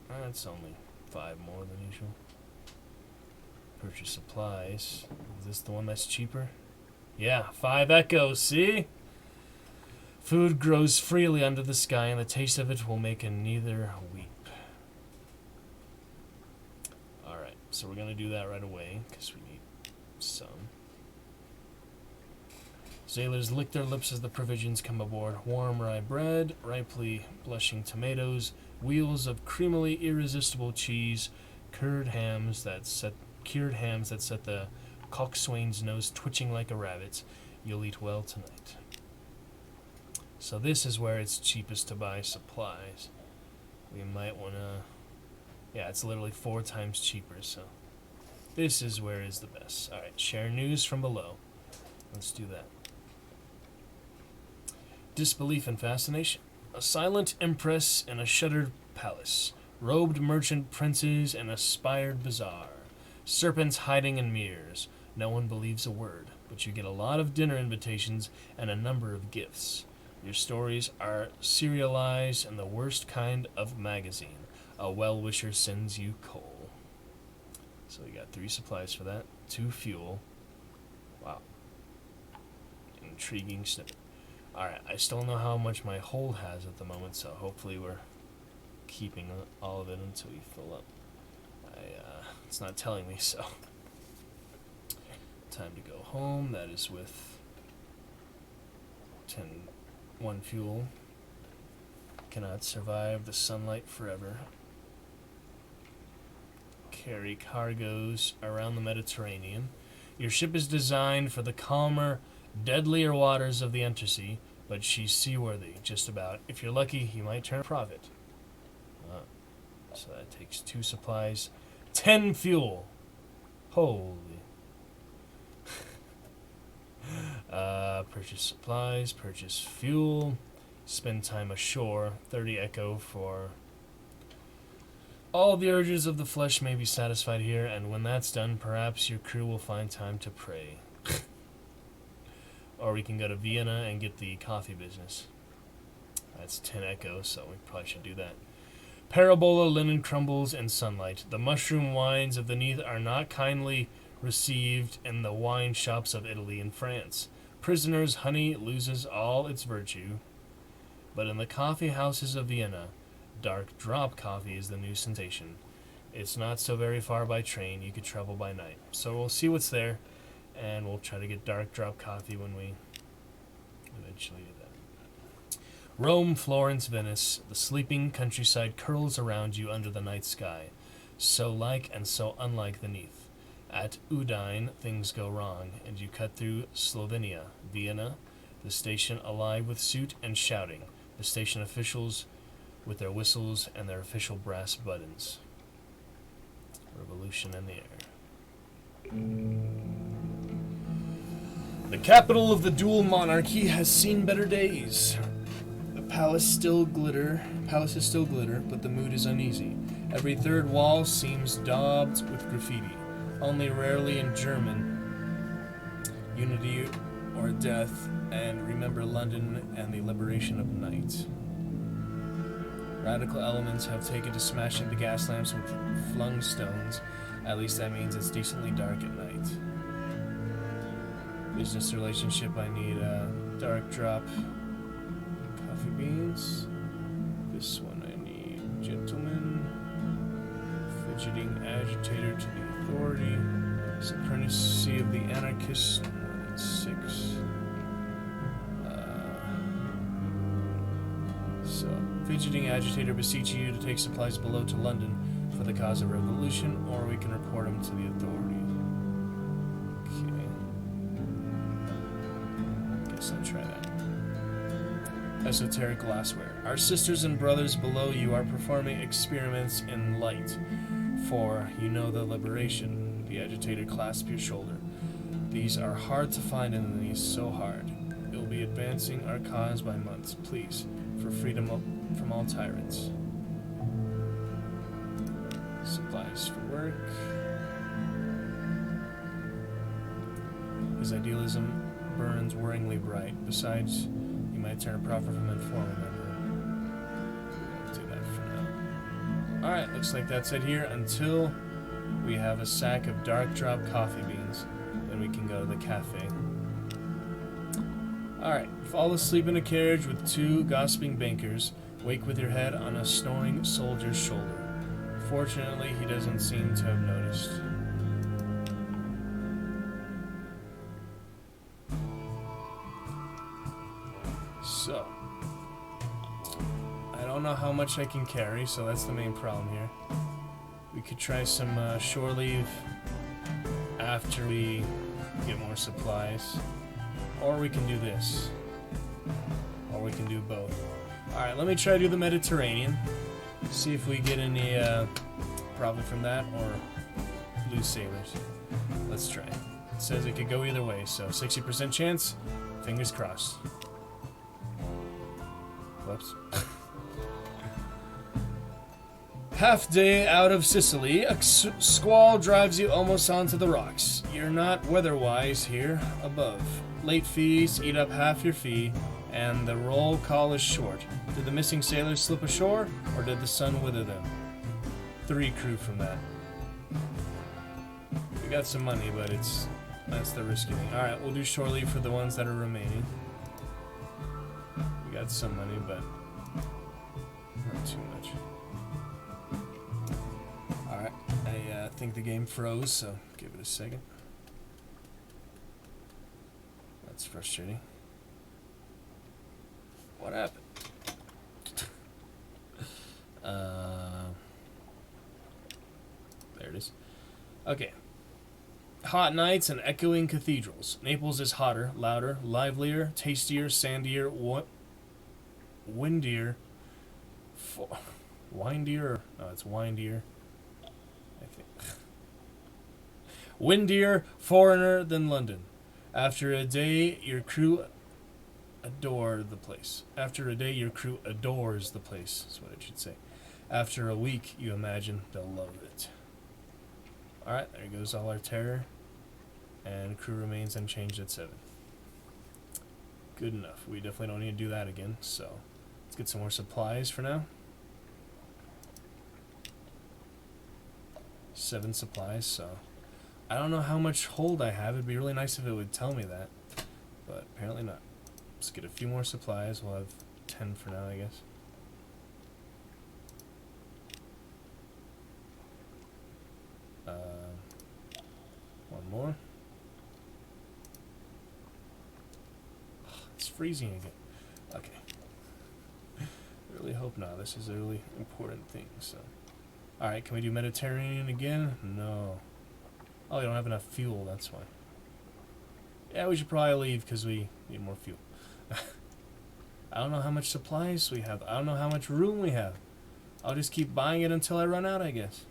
That's only 5 more than usual. Purchase supplies. Is this the one that's cheaper? Yeah, 5 echoes, see? Food grows freely under the sky, and the taste of it will make a neither weep. Alright, so we're going to do that right away, because we need some. Sailors lick their lips as the provisions come aboard. Warm rye bread, ripely blushing tomatoes, wheels of creamily irresistible cheese, cured hams that set the coxswain's nose twitching like a rabbit's. You'll eat well tonight. So this is where it's cheapest to buy supplies. We might want to... Yeah, it's literally 4 times cheaper, so... This is where is the best. Alright, share news from below. Let's do that. Disbelief and fascination. A silent empress in a shuttered palace. Robed merchant princes in a spired bazaar. Serpents hiding in mirrors. No one believes a word, but you get a lot of dinner invitations and a number of gifts. Your stories are serialized in the worst kind of magazine. A well-wisher sends you coal. So we got 3 supplies for that. 2 fuel. Wow. Intriguing snippet. Alright, I still don't know how much my hold has at the moment, so hopefully we're keeping all of it until we fill up. It's not telling me, so. Time to go home. That is with 1 fuel. Cannot survive the sunlight forever. Carry cargoes around the Mediterranean. Your ship is designed for the calmer, deadlier waters of the Untersea, but she's seaworthy, just about. If you're lucky, you might turn a profit. So that takes 2 supplies. 10 fuel. Holy. Purchase supplies, purchase fuel, spend time ashore. 30 echo for... All the urges of the flesh may be satisfied here, and when that's done, perhaps your crew will find time to pray. Or we can go to Vienna and get the coffee business. That's 10 echo, so we probably should do that. Parabola, linen crumbles, and sunlight. The mushroom wines of the Neath are not kindly received in the wine shops of Italy and France. Prisoners' honey loses all its virtue. But in the coffee houses of Vienna, dark drop coffee is the new sensation. It's not so very far by train. You could travel by night. So we'll see what's there, and we'll try to get dark drop coffee when we eventually do that. Rome, Florence, Venice, the sleeping countryside curls around you under the night sky, so like and so unlike the Neath. At Udine, things go wrong, and you cut through Slovenia, Vienna, the station alive with suit and shouting, the station officials with their whistles and their official brass buttons. Revolution in the air. The capital of the dual monarchy has seen better days. The palace is still glitter, but the mood is uneasy. Every third wall seems daubed with graffiti. Only rarely in German, unity or death, and remember London and the liberation of night. Radical elements have taken to smashing the gas lamps with flung stones. At least that means it's decently dark at night. Business relationship, I need a dark drop. Coffee beans. This one I need gentleman. Fidgeting agitator to the authority. Supremacy of the anarchist. 6. So, fidgeting agitator beseeching you to take supplies below to London for the cause of revolution, or we can report him to the authority. Okay. Guess I'll try that. Esoteric glassware. Our sisters and brothers below you are performing experiments in light. For you know the liberation. The agitator clasps your shoulder. These are hard to find in the East, so hard. It will be advancing our cause by months. Please, for freedom from all tyrants. Supplies for work. His idealism burns worryingly bright. Besides, you might turn a profit from informing them. We'll do that for now. Alright, looks like that's it here until we have a sack of dark drop coffee beans. Then we can go to the cafe. Alright, fall asleep in a carriage with 2 gossiping bankers. Wake with your head on a snoring soldier's shoulder. Fortunately, he doesn't seem to have noticed. So, I don't know how much I can carry, so that's the main problem here. We could try some shore leave after we get more supplies. Or we can do this. Or we can do both. Alright, let me try to do the Mediterranean. See if we get any profit from that or lose sailors. Let's try. It says it could go either way, so 60% chance. Fingers crossed. Whoops. Half day out of Sicily, a squall drives you almost onto the rocks. You're not weather-wise here above. Late fees eat up half your fee, and the roll call is short. Did the missing sailors slip ashore, or did the sun wither them? 3 crew from that. We got some money, but that's the risky thing. Alright, we'll do shore leave for the ones that are remaining. We got some money, but not too much. Alright, I think the game froze, so give it a second. That's frustrating. What happened? There it is. Okay. Hot nights and echoing cathedrals. Naples is hotter, louder, livelier, tastier, sandier, windier. Windier? No, it's windier. I think. Windier, foreigner than London. After a day, your crew adore the place. After a day, your crew adores the place. That's what it should say. After a week, you imagine they'll love it. Alright, there goes all our terror. And crew remains unchanged at 7. Good enough. We definitely don't need to do that again, so let's get some more supplies for now. 7 supplies, so I don't know how much hold I have. It'd be really nice if it would tell me that, but apparently not. Let's get a few more supplies. We'll have 10 for now, I guess. One more. It's freezing again. Okay. Really hope not. This is a really important thing. So, all right. Can we do Mediterranean again? No. Oh, we don't have enough fuel. That's why. Yeah, we should probably leave because we need more fuel. I don't know how much supplies we have. I don't know how much room we have. I'll just keep buying it until I run out, I guess.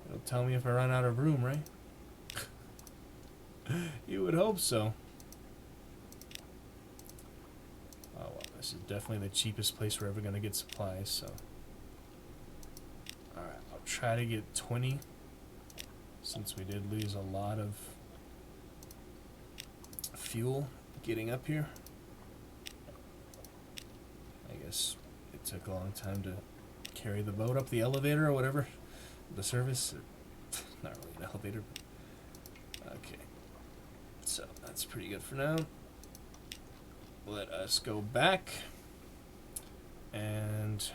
It'll tell me if I run out of room, right? You would hope so. Oh, well, this is definitely the cheapest place we're ever going to get supplies, so. Alright, I'll try to get 20, since we did lose a lot of fuel getting up here. I guess it took a long time to carry the boat up the elevator or whatever. The service. Not really an elevator, but okay. So that's pretty good for now. Let us go back and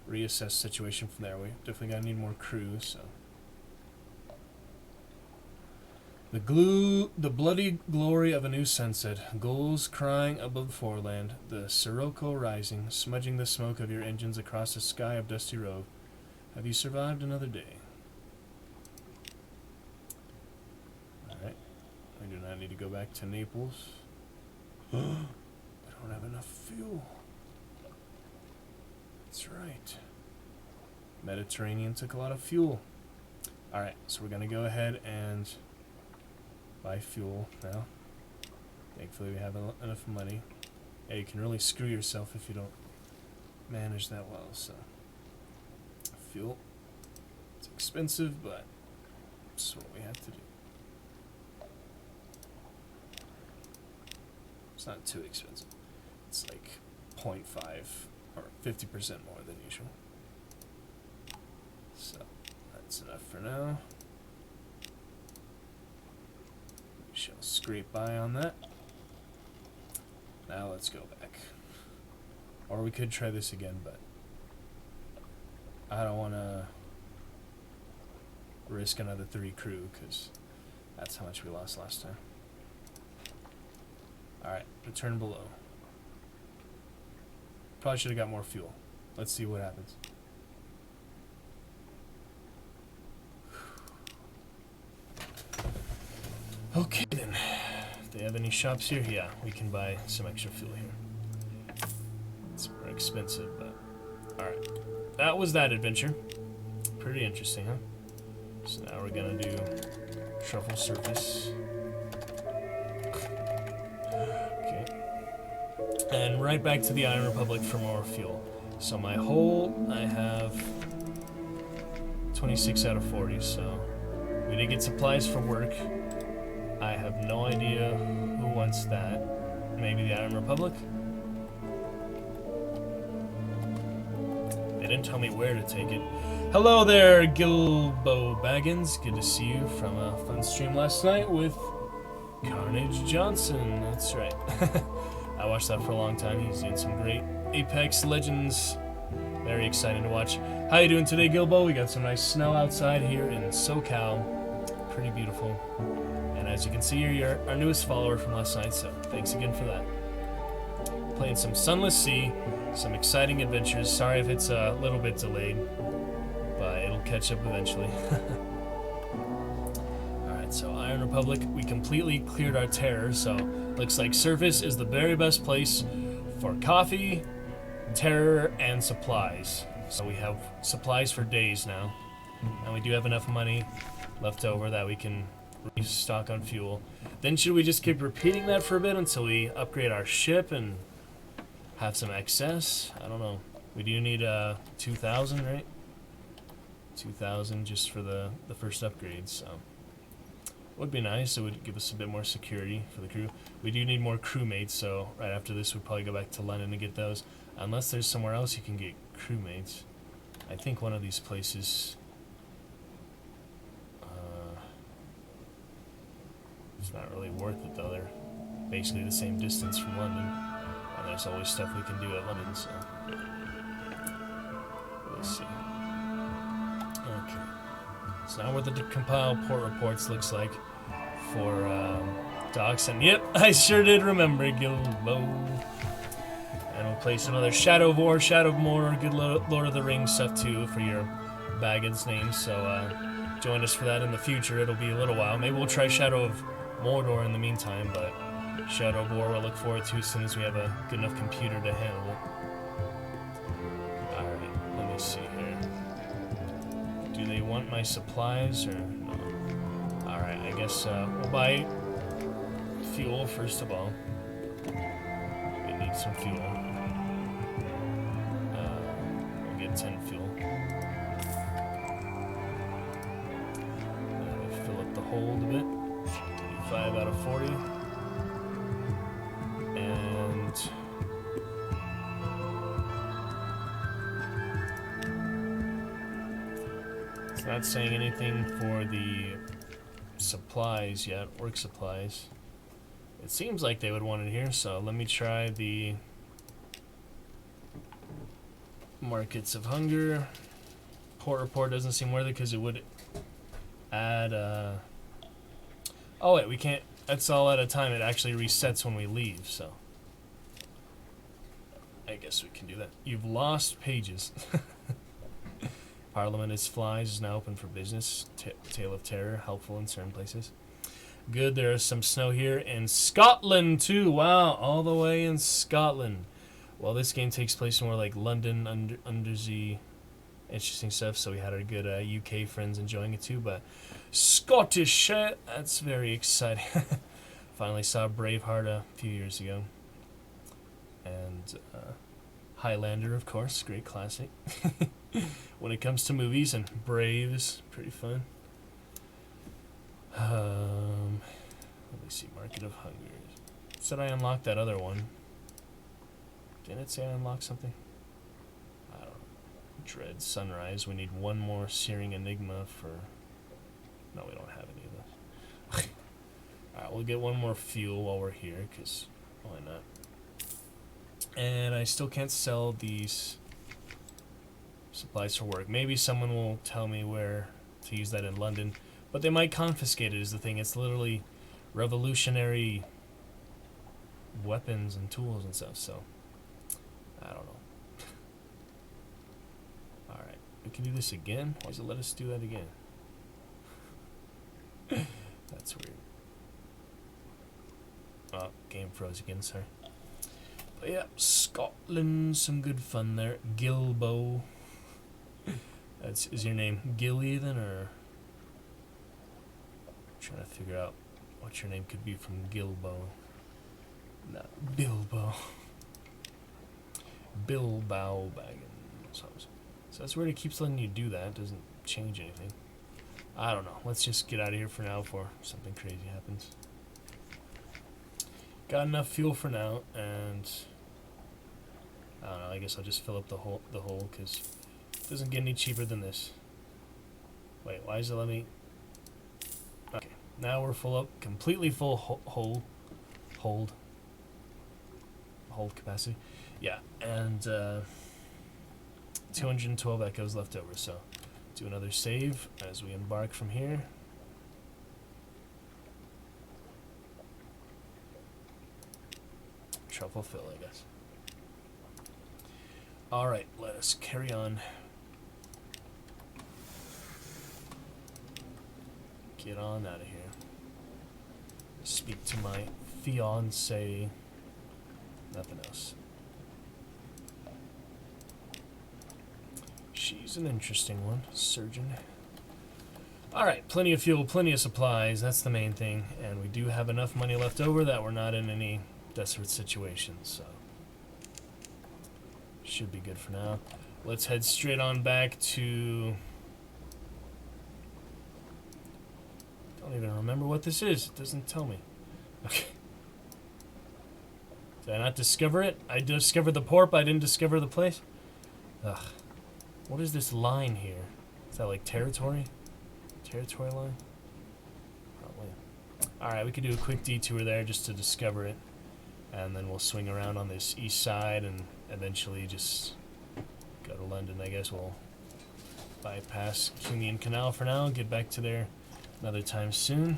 reassess situation from there. We definitely gotta need more crew, so. The bloody glory of a new sunset, gulls crying above the foreland, the sirocco rising, smudging the smoke of your engines across a sky of dusty road. Have you survived another day? Alright. We do not need to go back to Naples. I don't have enough fuel. That's right. Mediterranean took a lot of fuel. Alright, so we're going to go ahead and buy fuel now. Thankfully we have enough money. Yeah, you can really screw yourself if you don't manage that well, so. Fuel. It's expensive, but it's what we have to do. It's not too expensive. It's like 0.5 or 50% more than usual. So that's enough for now. We shall scrape by on that. Now let's go back. Or we could try this again, but I don't want to risk another 3 crew because that's how much we lost last time. Alright, return below. Probably should have got more fuel. Let's see what happens. Okay then. If they have any shops here, yeah, we can buy some extra fuel here. It's more expensive, but alright. That was that adventure. Pretty interesting, huh? So now we're gonna do shuffle surface. Okay. And right back to the Iron Republic for more fuel. So my hull, I have 26 out of 40, so we did get supplies for work. I have no idea who wants that. Maybe the Iron Republic? They didn't tell me where to take it. Hello there, Gilbo Baggins. Good to see you from a fun stream last night with Carnage Johnson. That's right. I watched that for a long time. He's doing some great Apex Legends. Very exciting to watch. How you doing today, Gilbo? We got some nice snow outside here in SoCal. Pretty beautiful. And as you can see, you're our newest follower from last night, so thanks again for that. Playing some Sunless Sea, some exciting adventures. Sorry if it's a little bit delayed, but it'll catch up eventually. Alright, so Iron Republic, we completely cleared our terror, so looks like surface is the very best place for coffee, terror, and supplies. So we have supplies for days now, and we do have enough money left over that we can restock on fuel. Then should we just keep repeating that for a bit until we upgrade our ship and have some excess? I don't know. We do need 2,000, right? 2,000 just for the first upgrade, so would be nice. It would give us a bit more security for the crew. We do need more crewmates, so right after this we'd probably go back to London to get those, unless there's somewhere else you can get crewmates. I think one of these places, it's not really worth it though. They're basically the same distance from London, and there's always stuff we can do at London, so let's see. Okay, so now what the compiled port reports looks like for docks, and yep, I sure did remember, Gilbo. And we'll play some other Shadow of War, Shadow of Mordor, good Lord of the Rings stuff too for your Baggins names, so join us for that in the future. It'll be a little while. Maybe we'll try Shadow of Mordor in the meantime, but Shadow of War we'll look forward to as soon as we have a good enough computer to handle it. Alright, let me see here. Do they want my supplies or no? Alright, I guess we'll buy fuel first of all. We need some fuel. We'll get 10 fuel. Fill up the hold a bit. 5 out of 40. And it's not saying anything for the supplies yet, work supplies. It seems like they would want it here, so let me try the Markets of Hunger. Port report doesn't seem worth it because it would add oh wait, we can't, that's all at a time. It actually resets when we leave, so I guess we can do that. You've lost pages. Parliament is flies is now open for business. Tale of Terror, helpful in certain places. Good, there is some snow here in Scotland too. Wow, all the way in Scotland. Well, this game takes place more like London, Undersea, interesting stuff. So we had our good UK friends enjoying it too, but Scottish, that's very exciting. Finally saw Braveheart a few years ago. And Highlander, of course, great classic. When it comes to movies, and Brave is pretty fun. Let me see, Market of Hunger. Said I unlocked that other one. Didn't it say I unlocked something? I don't know. Dread Sunrise. We need one more Searing Enigma for... No, we don't have any of those. Alright, we'll get one more fuel while we're here, because why not? And I still can't sell these supplies for work. Maybe someone will tell me where to use that in London, but they might confiscate it is the thing. It's literally revolutionary weapons and tools and stuff, so I don't know. Alright, we can do this again. Why does it let us do that again? That's weird. Oh, game froze again, sorry. But yeah, Scotland, some good fun there. Gilbo. Is your name Gilly then, or? I'm trying to figure out what your name could be from Gilbo. Not Bilbo. Bilbao Baggins. So that's weird, it keeps letting you do that. It doesn't change anything. I don't know. Let's just get out of here for now before something crazy happens. got enough fuel for now, and I don't know, I guess I'll just fill up the hole, because it doesn't get any cheaper than this. Wait, why does it let me... Okay, now we're full up, completely full hold capacity. Yeah, and 212 echoes left over, so do another save as we embark from here. Truffle fill, I guess. Alright, let us carry on. Get on out of here. Speak to my fiancée. Nothing else. She's an interesting one. Surgeon. Alright, plenty of fuel, plenty of supplies. That's the main thing. And we do have enough money left over that we're not in any desperate situations, so should be good for now. Let's head straight on back to... Don't even remember what this is. It doesn't tell me. Okay. Did I not discover it? I discovered the port, but I didn't discover the place? Ugh. What is this line here? Is that like territory? Territory line? Probably. Alright, we could do a quick detour there just to discover it. And then we'll swing around on this east side and eventually just go to London. I guess we'll bypass Union Canal for now and get back to there another time soon.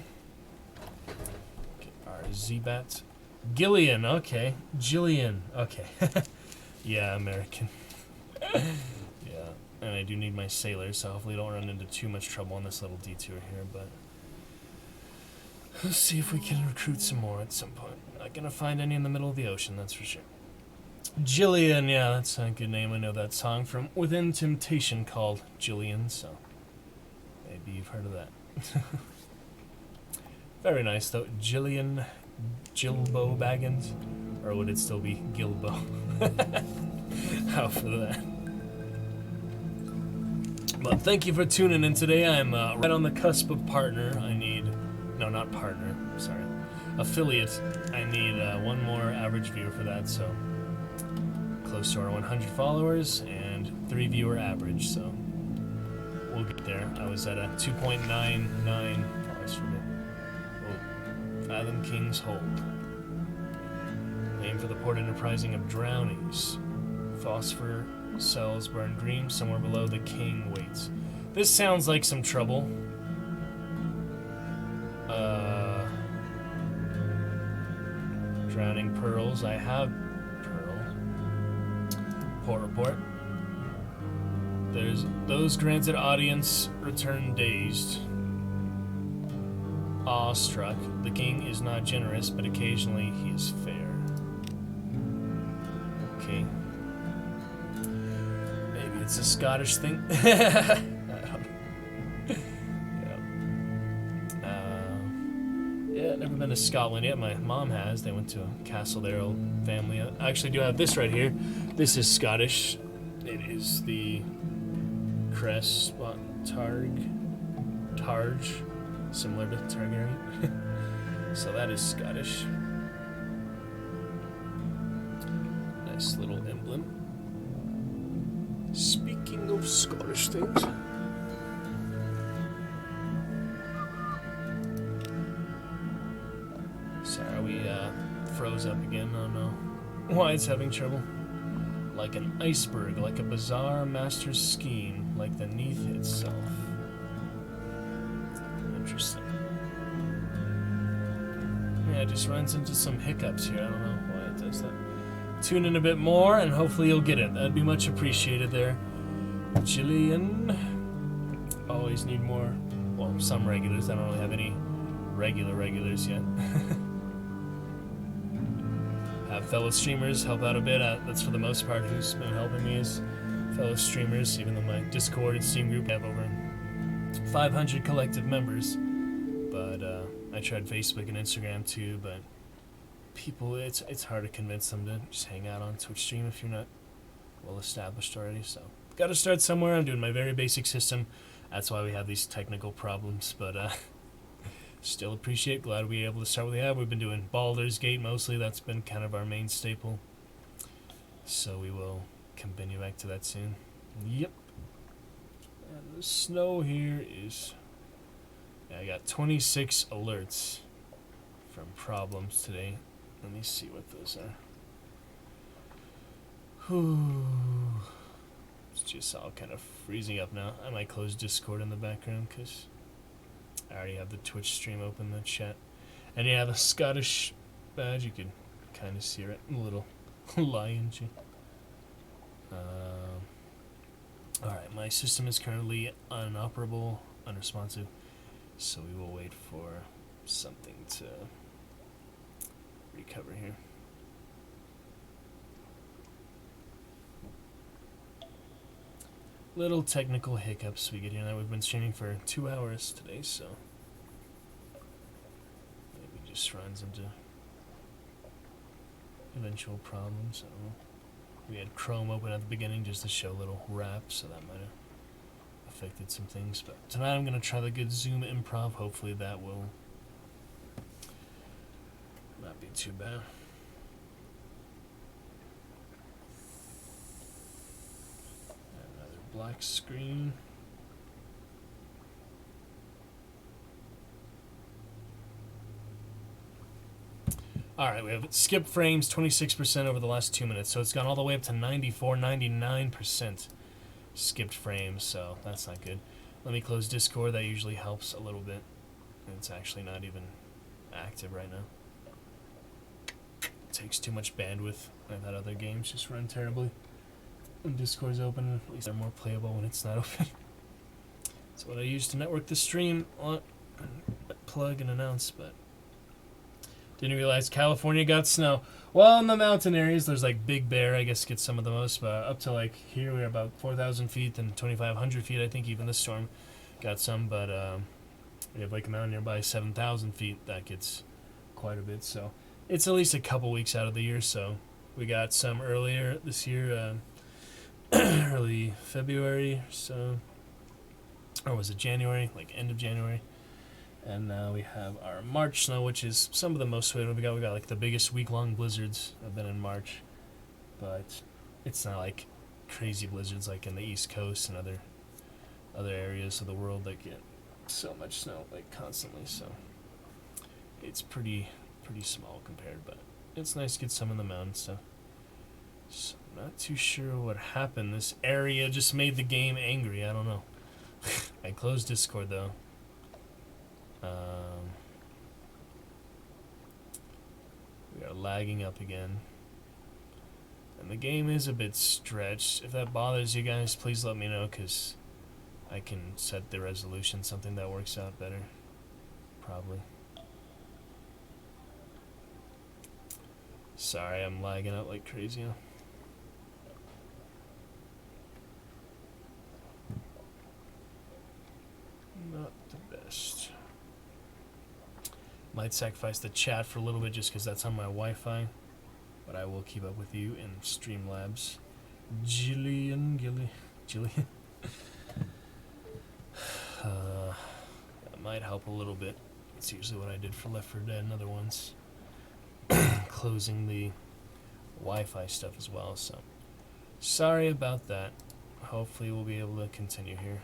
Get our Z-Bat. Gillian, okay. Jillian, okay. Yeah, American. Yeah, and I do need my sailor, so hopefully I don't run into too much trouble on this little detour here, but let's see if we can recruit some more at some point. Not gonna find any in the middle of the ocean, that's for sure. Jillian, yeah, that's a good name. I know that song from Within Temptation called Jillian, so maybe you've heard of that. Very nice, though. Jillian Gilbo Baggins, or would it still be Gilbo? How for that? But thank you for tuning in today. I'm right on the cusp of partner. I need... No, not partner. Sorry. Affiliate. I need one more average viewer for that, so... Close to our 100 followers and 3 viewer average, so... We'll get there. I was at a 2.99... Fathom King's Hold. Name for the port enterprising of drownies. Phosphor cells burn green. Somewhere below the king waits. This sounds like some trouble. Drowning pearls. I have pearl. Port report. There's those granted audience return dazed. Awestruck. The king is not generous, but occasionally he is fair. Okay. Maybe it's a Scottish thing. I don't know. Yeah, never been to Scotland yet. My mom has. They went to a castle there, old family. I actually do have this right here. This is Scottish. It is the crest, Targe, similar to Targaryen. So that is Scottish. Nice little emblem. Speaking of Scottish things. Sorry, we froze up again. I don't know why it's having trouble. Like an iceberg, like a bizarre master's scheme, like the Neath itself. Interesting. Yeah, it just runs into some hiccups here. I don't know why it does that. Tune in a bit more, and hopefully you'll get it. That'd be much appreciated there. Jillian. Always need more, well, some regulars. I don't really have any regulars yet. Have fellow streamers help out a bit. That's for the most part who's been helping me is fellow streamers, even though my Discord and Steam group have over 500 collective members. But I tried Facebook and Instagram too, but people, it's hard to convince them to just hang out on Twitch stream if you're not well established already. So got to start somewhere. I'm doing my very basic system. That's why we have these technical problems. But Still appreciate, glad we were able to start what we have. We've been doing Baldur's Gate mostly. That's been kind of our main staple. So we will continue back to that soon. Yep. And the snow here is... Yeah, I got 26 alerts from problems today. Let me see what those are. Whew. It's just all kind of freezing up now. I might close Discord in the background because I already have the Twitch stream open in the chat. And yeah, the Scottish badge, you can kind of see it in the little lion. Alright, my system is currently unoperable, unresponsive, so we will wait for something to recover here. Little technical hiccups we get here. Now we've been streaming for 2 hours today, so maybe just runs into eventual problems. I don't know. We had Chrome open at the beginning just to show little wrap, so that might have affected some things. But tonight I'm going to try the good Zoom improv. Hopefully that will not be too bad. Another black screen. Alright, we have skip frames 26% over the last 2 minutes, so it's gone all the way up to 94, 99% skipped frames, so that's not good. Let me close Discord, that usually helps a little bit. It's actually not even active right now. It takes too much bandwidth. I've had other games just run terribly when Discord's open. At least they're more playable when it's not open. That's what I use to network the stream, plug and announce, but didn't realize California got snow. Well, in the mountain areas, there's like Big Bear, I guess gets some of the most, but up to like here we're about 4,000 feet and 2,500 feet. I think even this storm got some, but we have like a mountain nearby 7,000 feet that gets quite a bit. So it's at least a couple weeks out of the year. So we got some earlier this year, early February. So, or was it January? Like end of January. And now we have our March snow, which is some of the most we got. We got like the biggest week-long blizzards have been in March, but it's not like crazy blizzards like in the East Coast and other areas of the world that get so much snow like constantly. So it's pretty small compared, but it's nice to get some in the mountains. So I'm not too sure what happened. This area just made the game angry. I don't know. I closed Discord though. We are lagging up again. And the game is a bit stretched. If that bothers you guys, please let me know, because I can set the resolution, something that works out better. Probably. Sorry, I'm lagging out like crazy now. Not the best. Might sacrifice the chat for a little bit just because that's on my Wi-Fi, but I will keep up with you in Streamlabs. Jillian. That might help a little bit. It's usually what I did for Left 4 Dead and other ones. Closing the Wi-Fi stuff as well, so sorry about that. Hopefully we'll be able to continue here.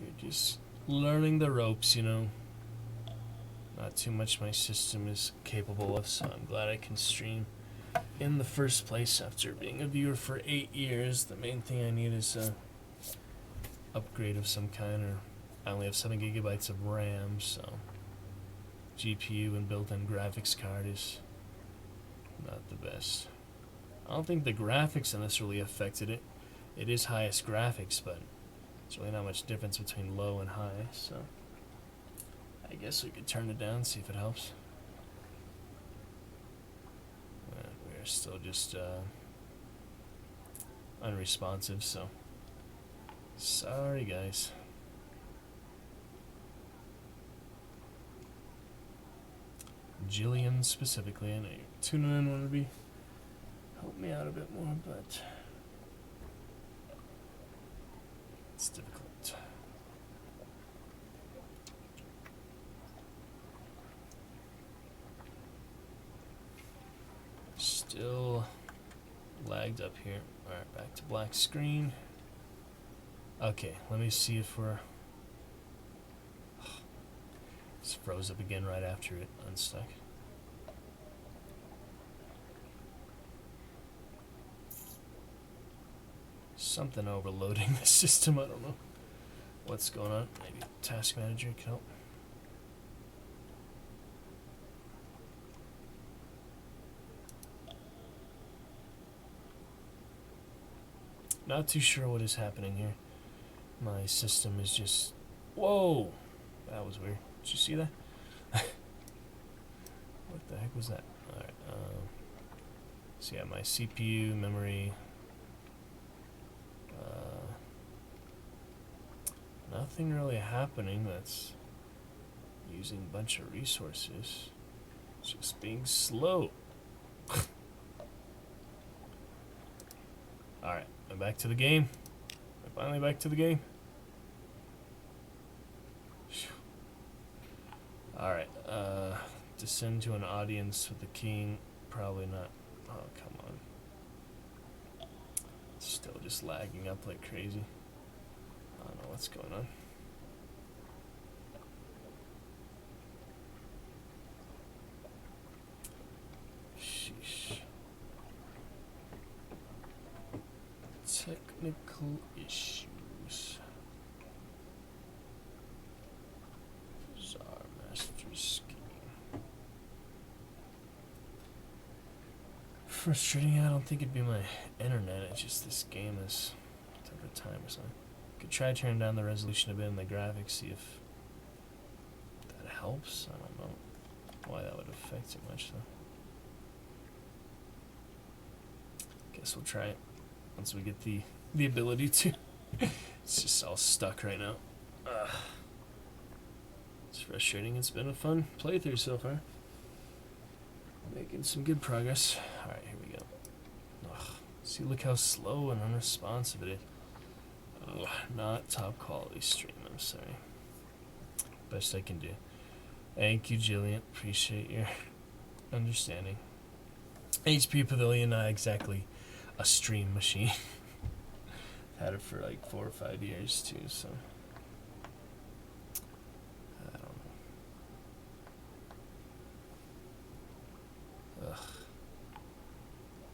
We're just learning the ropes, you know. Not too much my system is capable of, so I'm glad I can stream in the first place after being a viewer for 8 years. The main thing I need is a upgrade of some kind, or I only have 7 gigabytes of RAM, so GPU and built-in graphics card is not the best. I don't think the graphics in this really affected it. It is highest graphics, but there's really not much difference between low and high, so I guess we could turn it down, see if it helps. We're still just unresponsive, so sorry guys. Jillian specifically, I know you're tuning in, want to be help me out a bit more, but it's difficult. Still lagged up here. Alright, back to black screen. Okay, let me see if we're... Just froze up again right after it unstuck. Something overloading the system, I don't know what's going on. Maybe Task Manager can help. Not too sure what is happening here. My system is just... Whoa! That was weird. Did you see that? What the heck was that? Alright, so yeah, my CPU, memory... nothing really happening that's using a bunch of resources. It's just being slow. Alright, I'm back to the game. I'm finally back to the game. Alright, descend to an audience with the king. Probably not. Oh, come on. It's still just lagging up like crazy. I don't know what's going on. Sheesh. Technical issues. Bizarre master scheme. Frustrating. I don't think it'd be my internet. It's just this game is over time or something. Could try turning down the resolution a bit in the graphics, see if that helps. I don't know why that would affect it much though. Guess we'll try it once we get the ability to. It's just all stuck right now. It's frustrating. It's been a fun playthrough so far. Making some good progress. Alright, here we go. Ugh. See, look how slow and unresponsive it is. Ugh, not top quality stream, I'm sorry. Best I can do. Thank you, Jillian. Appreciate your understanding. HP Pavilion, not exactly a stream machine. Had it for like 4 or 5 years too, so I don't know. Ugh.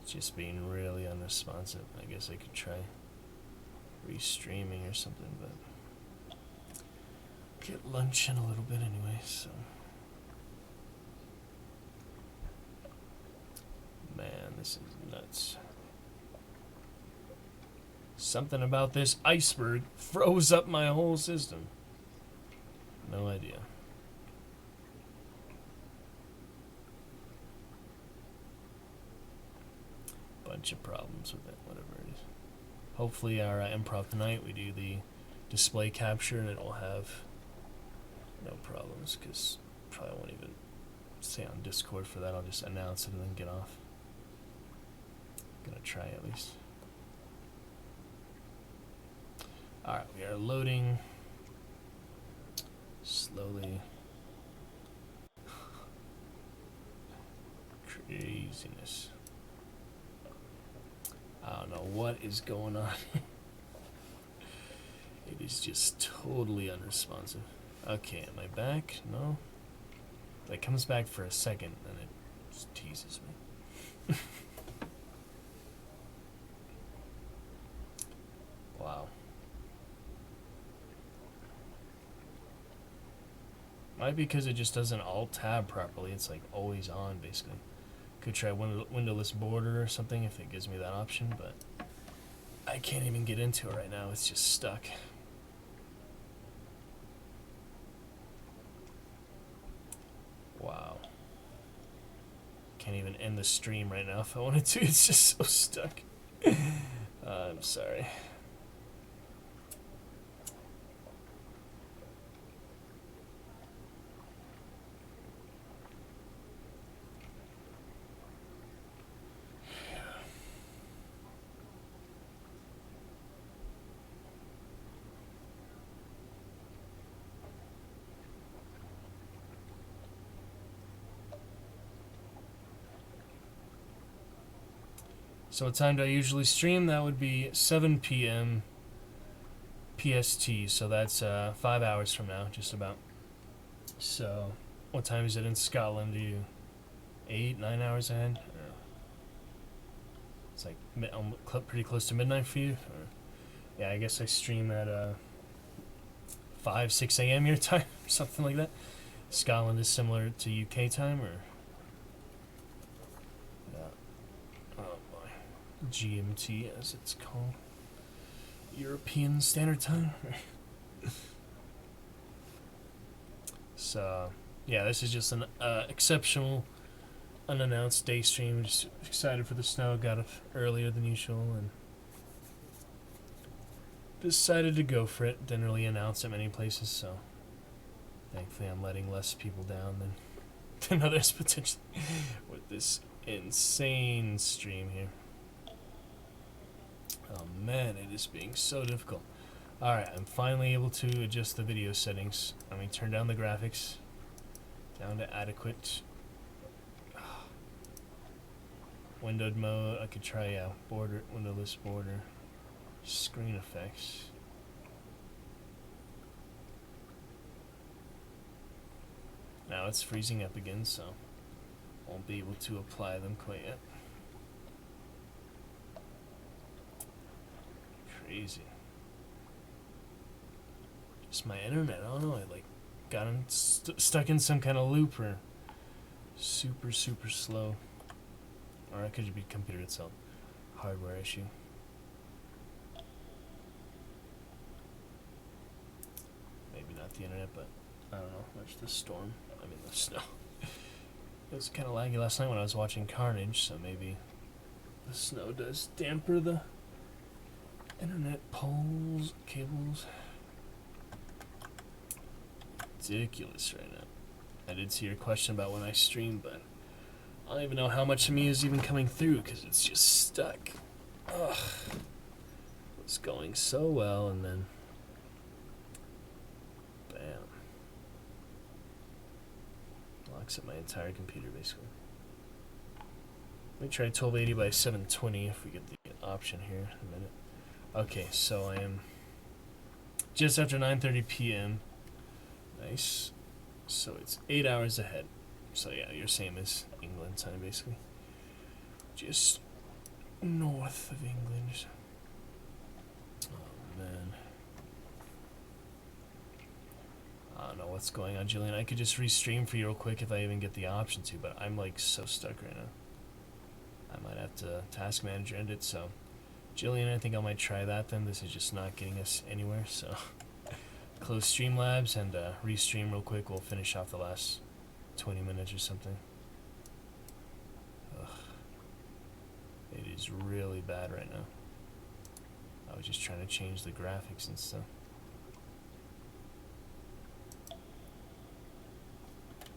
Just being really unresponsive. I guess I could try restreaming or something, but get lunch in a little bit anyway, so man, this is nuts. Something about this iceberg froze up my whole system. No idea. Bunch of problems with it, whatever it is. Hopefully our improv tonight, we do the display capture and it will have no problems, because probably won't even stay on Discord for that. I'll just announce it and then get off. Gonna try at least. Alright, we are loading slowly. Craziness. I don't know what is going on. It is just totally unresponsive. Okay, am I back? No? It comes back for a second and it just teases me. Wow. Might be because it just doesn't alt tab properly. It's like always on basically. Could try windowless border or something if it gives me that option, but I can't even get into it right now. It's just stuck. Wow. Can't even end the stream right now if I wanted to. It's just so stuck. I'm sorry. So what time do I usually stream? That would be 7 p.m. PST, so that's 5 hours from now, just about. So, what time is it in Scotland? Are you 8, 9 hours ahead? Or it's like pretty close to midnight for you? Or, yeah, I guess I stream at 5, 6 a.m. your time, something like that. Scotland is similar to UK time, or? Yeah. Oh boy. GMT, as it's called. European Standard Time. So, yeah, this is just an exceptional, unannounced day stream. Just excited for the snow. Got up earlier than usual and decided to go for it. Didn't really announce it many places, so thankfully I'm letting less people down than others potentially with this insane stream here. Oh man, it is being so difficult. Alright, I'm finally able to adjust the video settings. I mean, turn down the graphics down to adequate. Windowed mode, I could try, yeah, border, windowless border, screen effects. Now it's freezing up again, so won't be able to apply them quite yet. Crazy. Just my internet, I don't know, I like got stuck in some kind of loop or super slow. Or it could be computer itself. Hardware issue. Maybe not the internet, but I don't know. There's the storm. I mean the snow. It was kind of laggy last night when I was watching Carnage, so maybe the snow does damper the internet poles, cables. Ridiculous right now. I did see your question about when I stream, but I don't even know how much of me is even coming through because it's just stuck. Ugh. It's going so well, and then bam. Locks up my entire computer, basically. Let me try 1280 by 720 if we get the option here in a minute. Okay, so I am just after 9:30 p.m. Nice. So it's 8 hours ahead. So yeah, you're same as England time, basically. Just north of England. Oh man. I don't know what's going on, Jillian. I could just restream for you real quick if I even get the option to, but I'm like so stuck right now. I might have to task manager end it, so Jillian, I think I might try that then. This is just not getting us anywhere, so close Streamlabs and restream real quick. We'll finish off the last 20 minutes or something. Ugh. It is really bad right now. I was just trying to change the graphics and stuff.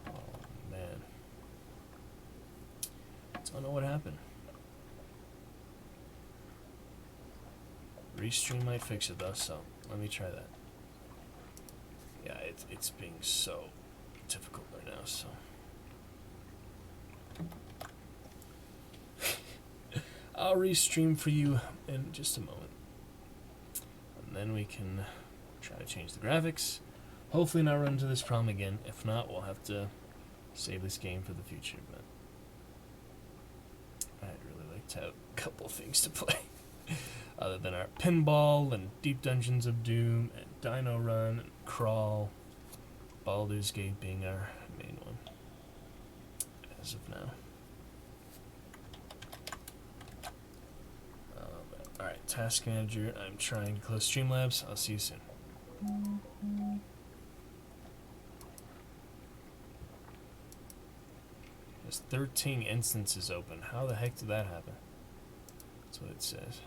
Oh man. Don't know what happened. Restream might fix it though, so let me try that. Yeah, it's being so difficult right now, so I'll restream for you in just a moment. And then we can try to change the graphics. Hopefully not run into this problem again. If not, we'll have to save this game for the future, but I'd really like to have a couple things to play. Other than our Pinball and Deep Dungeons of Doom and Dino Run and Crawl. Baldur's Gate being our main one. As of now. Alright, Task Manager. I'm trying to close Streamlabs. I'll see you soon. There's 13 instances open. How the heck did that happen? That's what it says.